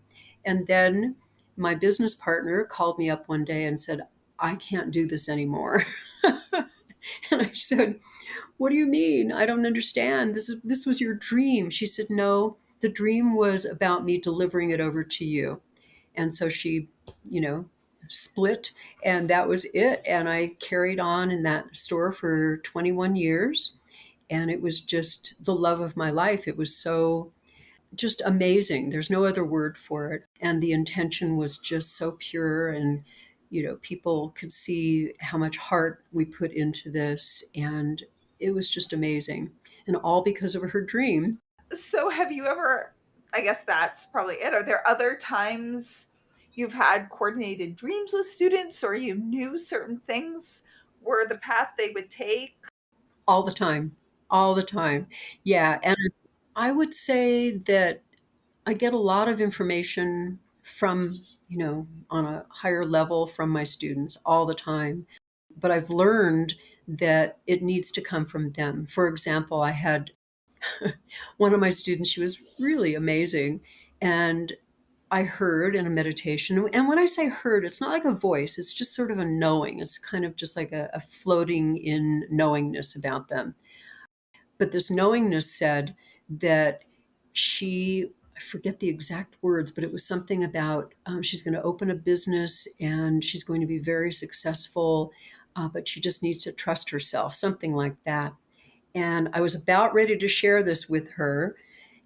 And then my business partner called me up one day and said, "I can't do this anymore." And I said, "What do you mean? I don't understand. This was your dream." She said, "No, the dream was about me delivering it over to you." And so she, split, and that was it. And I carried on in that store for 21 years. And it was just the love of my life. It was so just amazing. There's no other word for it. And the intention was just so pure. And, people could see how much heart we put into this. And it was just amazing. And all because of her dream. So have you ever, I guess that's probably it. Are there other times you've had coordinated dreams with students, or you knew certain things were the path they would take? All the time. All the time. Yeah. And I would say that I get a lot of information from, on a higher level from my students all the time. But I've learned that it needs to come from them. For example, I had one of my students, she was really amazing. And I heard in a meditation, and when I say heard, it's not like a voice, it's just sort of a knowing. It's kind of just like a floating in knowingness about them. But this knowingness said that I forget the exact words, but it was something about she's going to open a business and she's going to be very successful, but she just needs to trust herself, something like that. And I was about ready to share this with her,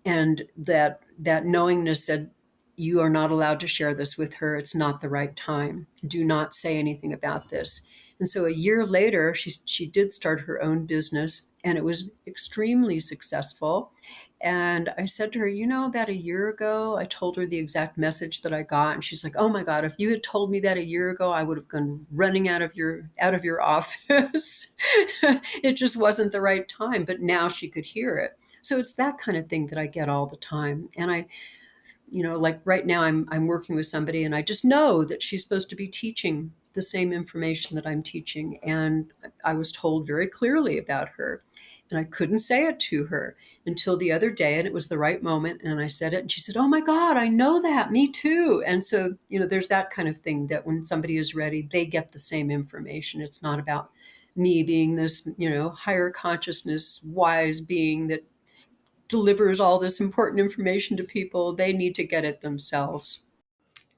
and that knowingness said, "You are not allowed to share this with her. It's not the right time. Do not say anything about this." And so a year later, she did start her own business, and it was extremely successful. And I said to her, "About a year ago, I told her the exact message that I got." And she's like, "Oh my God, if you had told me that a year ago, I would have gone running out of your office." It just wasn't the right time, but now she could hear it. So it's that kind of thing that I get all the time. And I, like right now I'm working with somebody, and I just know that she's supposed to be teaching the same information that I'm teaching. And I was told very clearly about her. And I couldn't say it to her until the other day, and it was the right moment. And I said it, and she said, "Oh my God, I know that. Me too." And so, there's that kind of thing that when somebody is ready, they get the same information. It's not about me being this, higher consciousness, wise being that delivers all this important information to people. They need to get it themselves.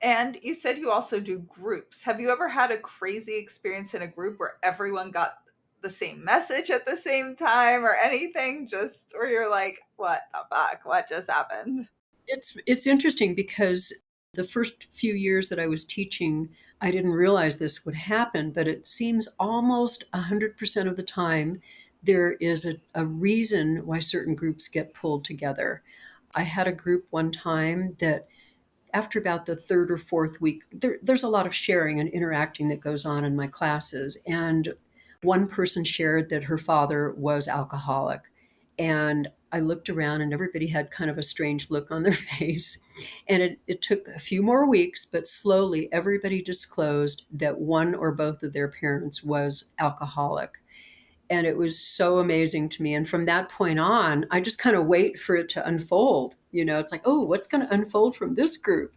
And you said you also do groups. Have you ever had a crazy experience in a group where everyone got the same message at the same time or anything, just or you're like, what the fuck? What just happened? It's interesting because the first few years that I was teaching, I didn't realize this would happen, but it seems almost 100% of the time there is a reason why certain groups get pulled together. I had a group one time that after about the third or fourth week, there's a lot of sharing and interacting that goes on in my classes. And one person shared that her father was alcoholic. And I looked around and everybody had kind of a strange look on their face. And it took a few more weeks, but slowly everybody disclosed that one or both of their parents was alcoholic. And it was so amazing to me. And from that point on, I just kind of wait for it to unfold. It's like, oh, what's going to unfold from this group?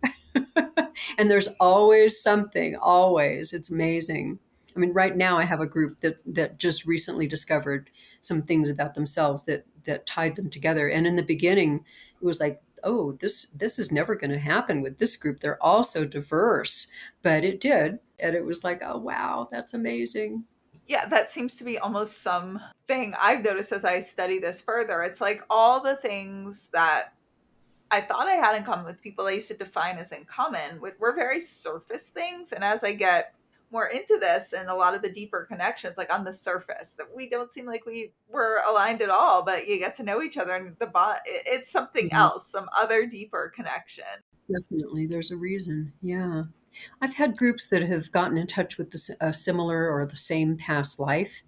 And there's always something, always. It's amazing. I mean, right now I have a group that just recently discovered some things about themselves that tied them together. And in the beginning, it was like, oh, this is never going to happen with this group. They're all so diverse. But it did. And it was like, oh, wow, that's amazing. Yeah, that seems to be almost something I've noticed as I study this further. It's like all the things that I thought I had in common with people I used to define as in common were very surface things. And as I get more into this and a lot of the deeper connections, like on the surface, that we don't seem like we were aligned at all, but you get to know each other and it's something else, some other deeper connection. Definitely. There's a reason. Yeah. I've had groups that have gotten in touch with a similar or the same past life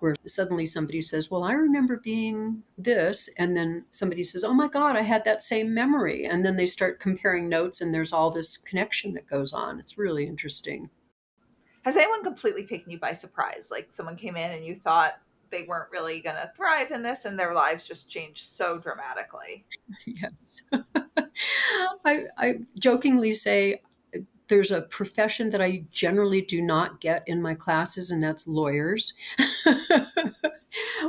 where suddenly somebody says, well, I remember being this. And then somebody says, oh my God, I had that same memory. And then they start comparing notes and there's all this connection that goes on. It's really interesting. Has anyone completely taken you by surprise? Like someone came in and you thought they weren't really going to thrive in this and their lives just changed so dramatically? Yes. I jokingly say, there's a profession that I generally do not get in my classes, and that's lawyers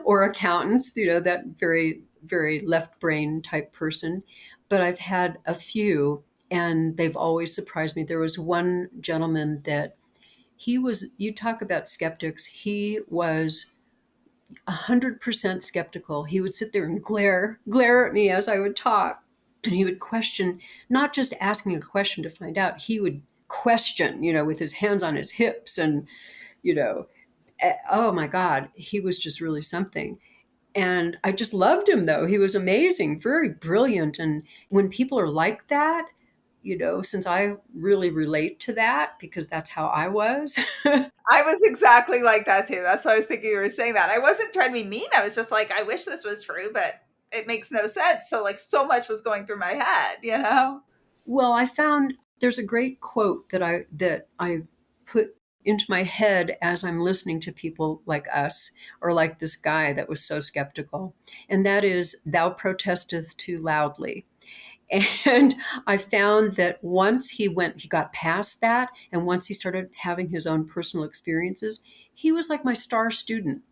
or accountants, that very, very left brain type person. But I've had a few, and they've always surprised me. There was one gentleman that you talk about skeptics, he was 100% skeptical. He would sit there and glare at me as I would talk. And he would question, not just asking a question to find out, he would question, with his hands on his hips and, oh my God, he was just really something. And I just loved him though. He was amazing, very brilliant. And when people are like that, since I really relate to that because that's how I was. I was exactly like that too. That's why I was thinking you were saying that. I wasn't trying to be mean. I was just like, I wish this was true, but it makes no sense. So like so much was going through my head. Well, I found there's a great quote that I put into my head as I'm listening to people like us or like this guy that was so skeptical. And that is, thou protesteth too loudly. And I found that once he got past that, and once he started having his own personal experiences, he was like my star student,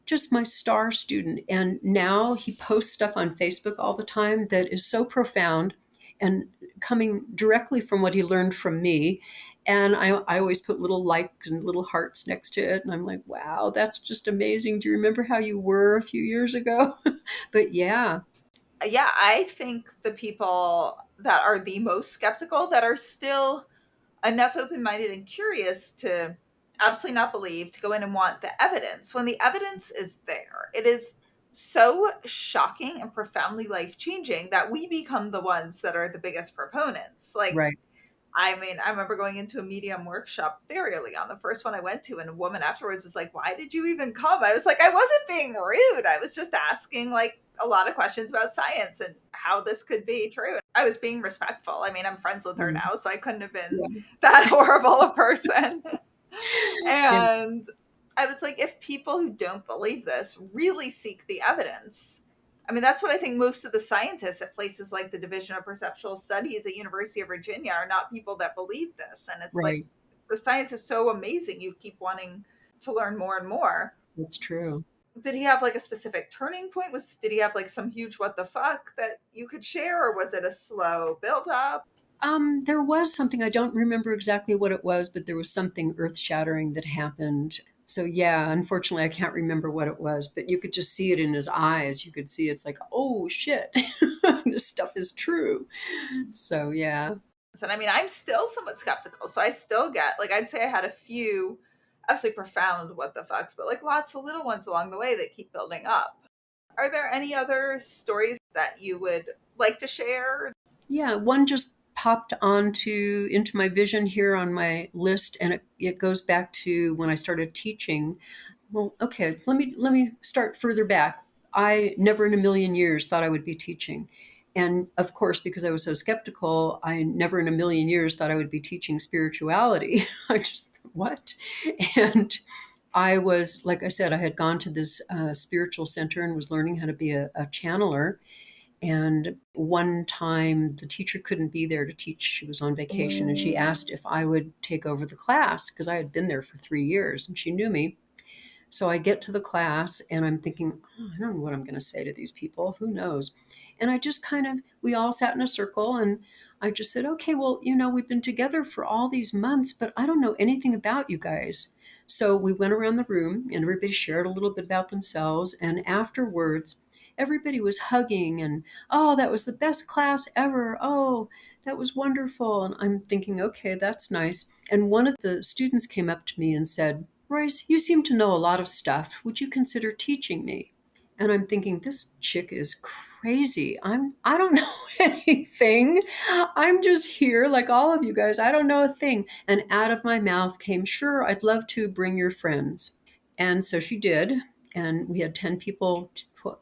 just my star student. And now he posts stuff on Facebook all the time that is so profound and coming directly from what he learned from me. And I always put little likes and little hearts next to it. And I'm like, wow, that's just amazing. Do you remember how you were a few years ago? But yeah. Yeah, I think the people that are the most skeptical that are still enough open-minded and curious to absolutely not believe, to go in and want the evidence. When the evidence is there, it is so shocking and profoundly life-changing that we become the ones that are the biggest proponents. Like, right. I mean, I remember going into a medium workshop very early on, the first one I went to, and a woman afterwards was like, why did you even come? I was like, I wasn't being rude. I was just asking like a lot of questions about science and how this could be true. I was being respectful. I mean, I'm friends with her now, so I couldn't have been that horrible a person. And I was like, if people who don't believe this really seek the evidence, I mean, that's what I think most of the scientists at places like the Division of Perceptual Studies at University of Virginia are not people that believe this. And it's like, the science is so amazing. You keep wanting to learn more and more. That's true. Did he have like a specific turning point? Did he have like some huge what the fuck that you could share, or was it a slow build up? There was something, I don't remember exactly what it was, but there was something earth shattering that happened. So yeah, unfortunately, I can't remember what it was, but you could just see it in his eyes. You could see it's like, oh shit, this stuff is true. So yeah. And I mean, I'm still somewhat skeptical, so I still get like, I'd say I had a few absolutely profound what the fucks, but like lots of little ones along the way that keep building up. Are there any other stories that you would like to share? Yeah, one just popped into my vision here on my list, and it goes back to when I started teaching. Well, okay, let me start further back. I never in a million years thought I would be teaching. And of course, because I was so skeptical, I never in a million years thought I would be teaching spirituality. I just, what? And I was, like I said, I had gone to this spiritual center and was learning how to be a channeler. And one time the teacher couldn't be there to teach. She was on vacation, and she asked if I would take over the class because I had been there for 3 years and she knew me. So I get to the class and I'm thinking, oh, I don't know what I'm going to say to these people. Who knows? And I just we all sat in a circle and I just said, okay, well, we've been together for all these months, but I don't know anything about you guys. So we went around the room and everybody shared a little bit about themselves. And afterwards, everybody was hugging and, oh, that was the best class ever. Oh, that was wonderful. And I'm thinking, okay, that's nice. And one of the students came up to me and said, Royce, you seem to know a lot of stuff. Would you consider teaching me? And I'm thinking, this chick is crazy. I don't know anything. I'm just here like all of you guys. I don't know a thing. And out of my mouth came, sure, I'd love to bring your friends. And so she did. And we had 10 people,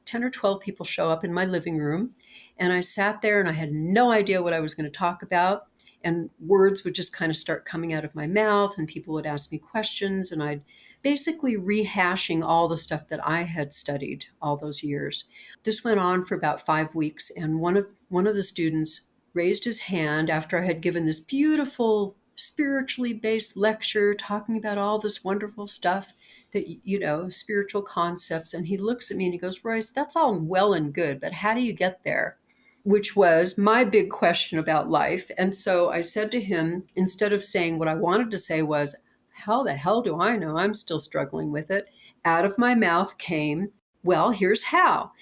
10 or 12 people show up in my living room. And I sat there and I had no idea what I was going to talk about. And words would just kind of start coming out of my mouth, and people would ask me questions, and I'd basically rehashing all the stuff that I had studied all those years. This went on for about 5 weeks, and one of the students raised his hand after I had given this beautiful spiritually based lecture talking about all this wonderful stuff that, spiritual concepts. And he looks at me and he goes, Royce, that's all well and good, but how do you get there? Which was my big question about life. And so I said to him, instead of saying what I wanted to say was, how the hell do I know? I'm still struggling with it. Out of my mouth came, well, here's how.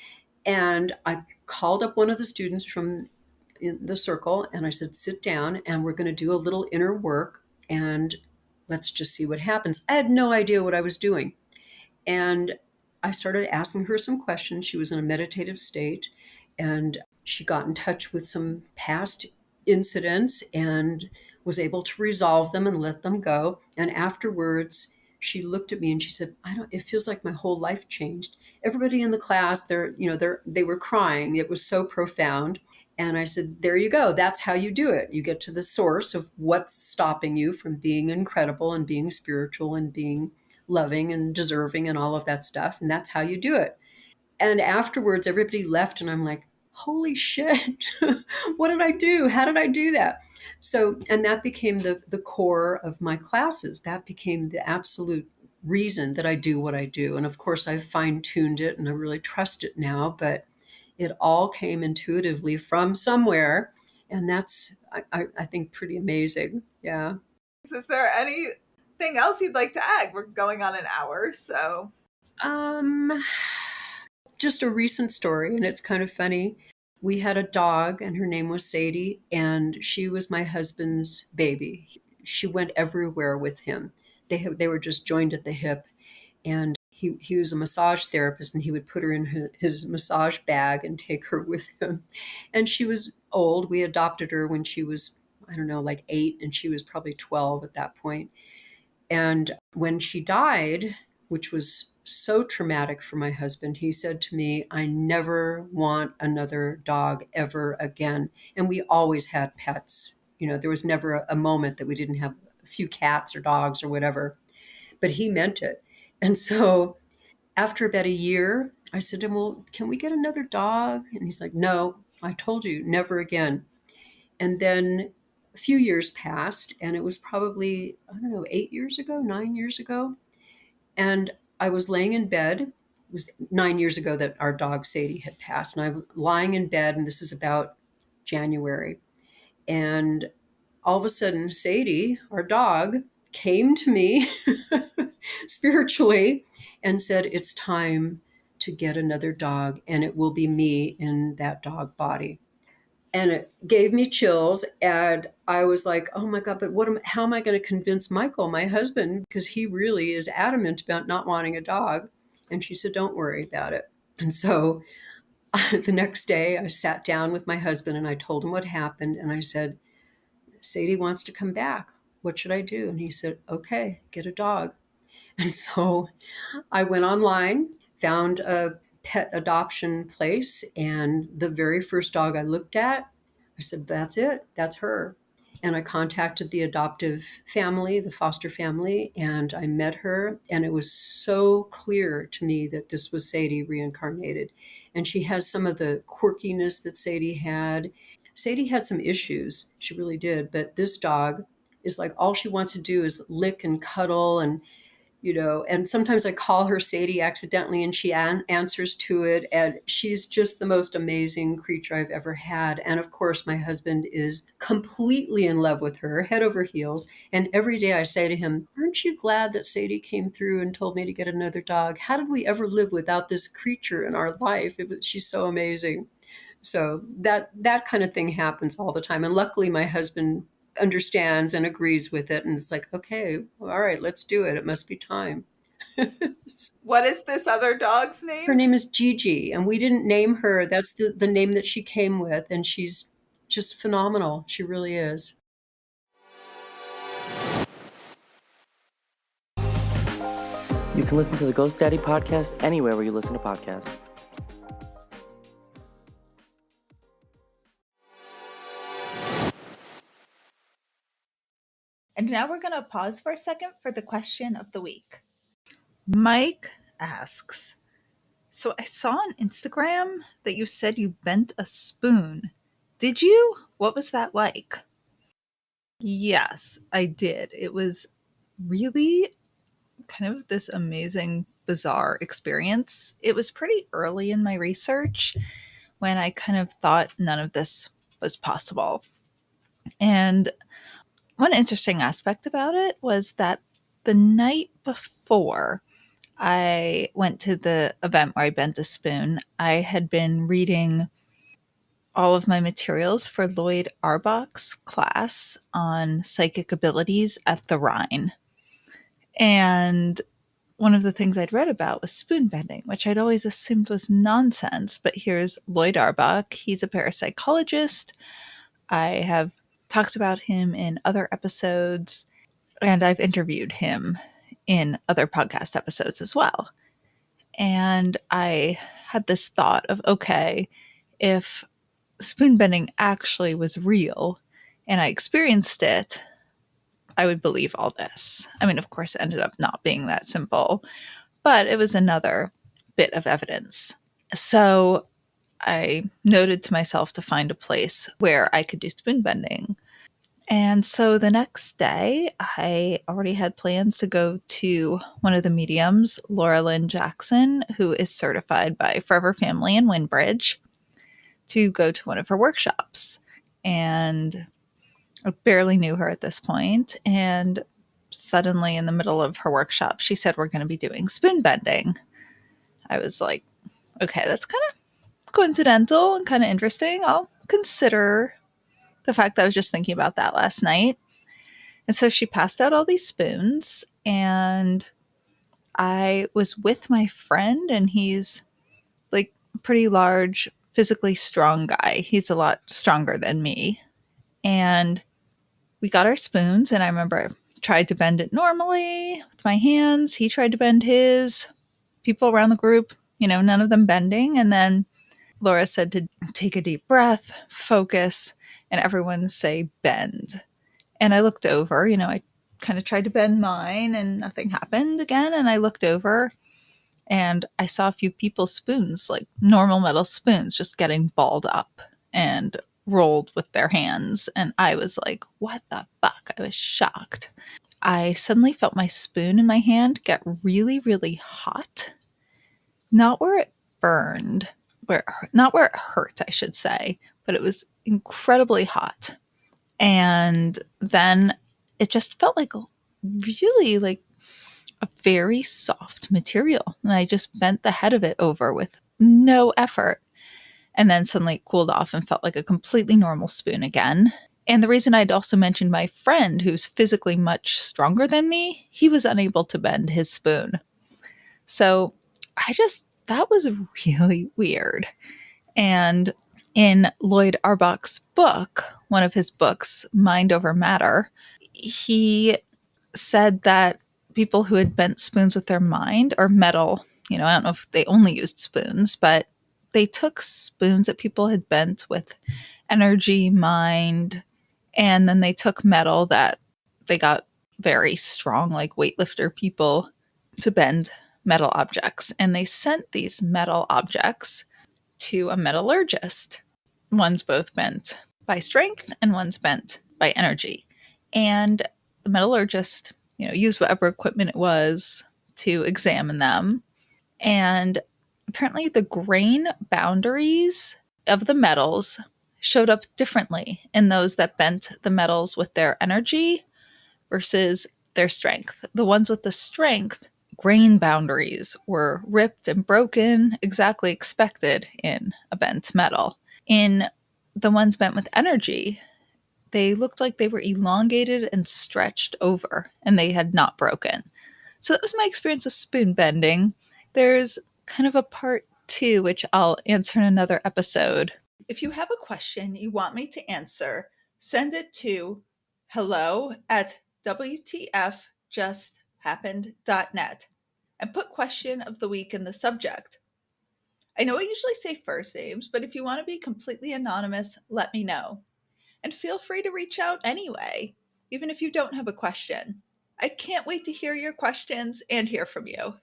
And I called up one of the students from in the circle and I said, sit down and we're going to do a little inner work and let's just see what happens. I had no idea what I was doing. And I started asking her some questions. She was in a meditative state and she got in touch with some past incidents and was able to resolve them and let them go. And afterwards, she looked at me and she said, it feels like my whole life changed. Everybody in the class, they were crying. It was so profound. And I said, there you go. That's how you do it. You get to the source of what's stopping you from being incredible and being spiritual and being loving and deserving and all of that stuff. And that's how you do it. And afterwards, everybody left and I'm like, holy shit, what did I do? How did I do that? So, and that became the core of my classes. That became the absolute reason that I do what I do. And of course, I've fine-tuned it and I really trust it now, but it all came intuitively from somewhere. And that's, I think, pretty amazing. Yeah. Is there anything else you'd like to add? We're going on an hour, so. Just a recent story, and it's kind of funny. We had a dog, and her name was Sadie, and she was my husband's baby. She went everywhere with him. They were just joined at the hip, and he was a massage therapist, and he would put her in his massage bag and take her with him. And she was old. We adopted her when she was, I don't know, like 8, and she was probably 12 at that point. And when she died, which was so traumatic for my husband, he said to me, I never want another dog ever again. And we always had pets. There was never a moment that we didn't have a few cats or dogs or whatever. But he meant it. And so after about a year, I said to him, well, can we get another dog? And he's like, no, I told you, never again. And then a few years passed, and it was probably, 8 years ago, 9 years ago. And I was laying in bed was 9 years ago that our dog Sadie had passed. And I'm lying in bed, and this is about January. And all of a sudden, Sadie, our dog, came to me spiritually and said, "It's time to get another dog, and it will be me in that dog body." And it gave me chills. And I was like, oh my God, but how am I going to convince Michael, my husband, because he really is adamant about not wanting a dog. And she said, don't worry about it. And so the next day I sat down with my husband and I told him what happened. And I said, Sadie wants to come back. What should I do? And he said, okay, get a dog. And so I went online, found a pet adoption place, and the very first dog I looked at, I said, that's it, that's her. And I contacted the adoptive family, the foster family, and I met her. And it was so clear to me that this was Sadie reincarnated. And she has some of the quirkiness that Sadie had. Sadie had some issues, she really did. But this dog is like, all she wants to do is lick and cuddle and and sometimes I call her Sadie accidentally and she answers to it. And she's just the most amazing creature I've ever had. And of course, my husband is completely in love with her, head over heels. And every day I say to him, aren't you glad that Sadie came through and told me to get another dog? How did we ever live without this creature in our life? She's so amazing. So that kind of thing happens all the time. And luckily, my husband understands and agrees with it. And it's like, okay, all right, let's do it. It must be time. What is this other dog's name? Her name is Gigi, and we didn't name her. That's the name that she came with. And she's just phenomenal. She really is. You can listen to the Ghost Daddy podcast anywhere where you listen to podcasts. And now we're going to pause for a second for the question of the week. Mike asks, so I saw on Instagram that you said you bent a spoon. Did you? What was that like? Yes, I did. It was really kind of this amazing, bizarre experience. It was pretty early in my research when I kind of thought none of this was possible. And one interesting aspect about it was that the night before I went to the event where I bent a spoon, I had been reading all of my materials for Lloyd Auerbach's class on psychic abilities at the Rhine. And one of the things I'd read about was spoon bending, which I'd always assumed was nonsense. But here's Lloyd Auerbach. He's a parapsychologist. I have talked about him in other episodes, and I've interviewed him in other podcast episodes as well. And I had this thought of, okay, if spoon bending actually was real and I experienced it, I would believe all this. I mean, of course, it ended up not being that simple, but it was another bit of evidence. So I noted to myself to find a place where I could do spoon bending. And so the next day, I already had plans to go to one of the mediums, Laura Lynn Jackson, who is certified by Forever Family in Windbridge, to go to one of her workshops. And I barely knew her at this point. And suddenly in the middle of her workshop, she said, we're going to be doing spoon bending. I was like, okay, that's kind of coincidental and kind of interesting. I'll consider the fact that I was just thinking about that last night. And so she passed out all these spoons, and I was with my friend, and he's like a pretty large, physically strong guy. He's a lot stronger than me. And we got our spoons, and I remember I tried to bend it normally with my hands. He tried to bend his. People around the group, none of them bending. And then Laura said to take a deep breath, focus, and everyone say bend. And I looked over, I kind of tried to bend mine and nothing happened again. And I looked over and I saw a few people's spoons, like normal metal spoons, just getting balled up and rolled with their hands. And I was like, what the fuck? I was shocked. I suddenly felt my spoon in my hand get really, really hot. not where it burned, not where it hurt, I should say, but it was incredibly hot. And then it just felt like really like a very soft material. And I just bent the head of it over with no effort. And then suddenly cooled off and felt like a completely normal spoon again. And the reason I'd also mentioned my friend, who's physically much stronger than me, he was unable to bend his spoon. So that was really weird. And in Lloyd Auerbach's book, one of his books, Mind Over Matter, he said that people who had bent spoons with their mind, or metal, I don't know if they only used spoons, but they took spoons that people had bent with energy, mind, and then they took metal that they got very strong, like weightlifter people, to bend metal objects. And they sent these metal objects to a metallurgist. One's both bent by strength and one's bent by energy. And the metallurgist, used whatever equipment it was to examine them. And apparently the grain boundaries of the metals showed up differently in those that bent the metals with their energy versus their strength. The ones with the strength, grain boundaries were ripped and broken, exactly expected in a bent metal. In the ones bent with energy, they looked like they were elongated and stretched over, and they had not broken. So that was my experience with spoon bending. There's kind of a part 2, which I'll answer in another episode. If you have a question you want me to answer, send it to hello@WTFJustHappened.net and put question of the week in the subject. I know I usually say first names, but if you want to be completely anonymous, let me know. And feel free to reach out anyway, even if you don't have a question. I can't wait to hear your questions and hear from you.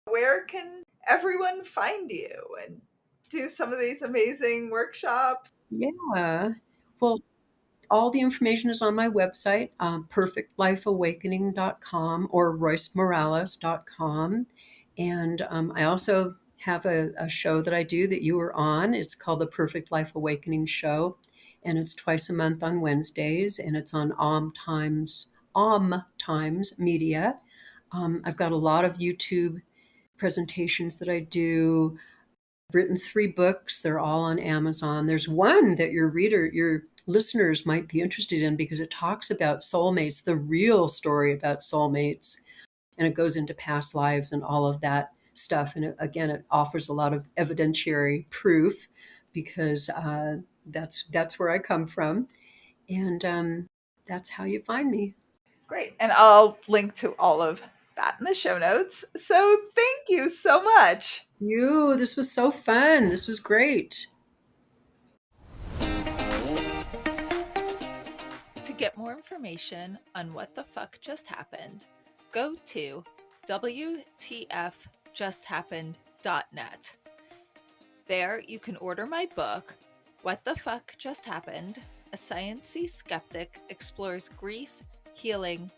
Where can everyone find you and do some of these amazing workshops? Yeah. Well, all the information is on my website, perfectlifeawakening.com or roycemorales.com. And I also have a show that I do that you were on. It's called the Perfect Life Awakening Show. And it's twice a month on Wednesdays. And it's on Times Media. I've got a lot of YouTube presentations that I do. I've written 3 books. They're all on Amazon. There's one that your listeners might be interested in because it talks about soulmates, the real story about soulmates, and it goes into past lives and all of that stuff. And it offers a lot of evidentiary proof because that's where I come from, and that's how you find me. Great. And I'll link to all of that in the show notes. So thank you so much. This was so fun. This was great. To get more information on what the fuck just happened, go to WTFJustHappened.net. There you can order my book, What the Fuck Just Happened? A Sciencey-Skeptic Explores Grief, Healing,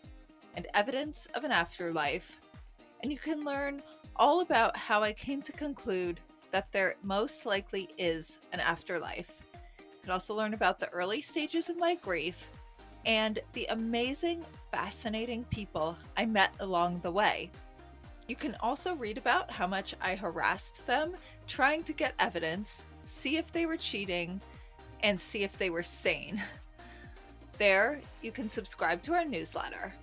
and Evidence of an Afterlife. And you can learn all about how I came to conclude that there most likely is an afterlife. You can also learn about the early stages of my grief and the amazing, fascinating people I met along the way. You can also read about how much I harassed them trying to get evidence, see if they were cheating, and see if they were sane. There, you can subscribe to our newsletter.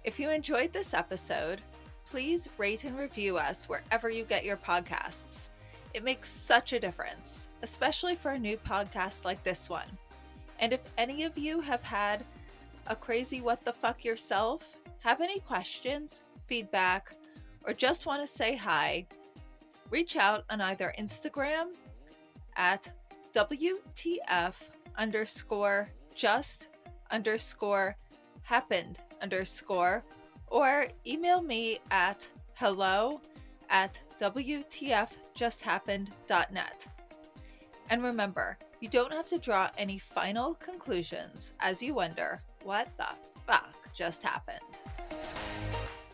If you enjoyed this episode, please rate and review us wherever you get your podcasts. It makes such a difference, especially for a new podcast like this one. And if any of you have had a crazy what the fuck yourself, have any questions, feedback, or just want to say hi, reach out on either Instagram at WTF_just_happened_ or email me at hello@WTFJustHappened.net. And remember, you don't have to draw any final conclusions as you wonder what the fuck just happened.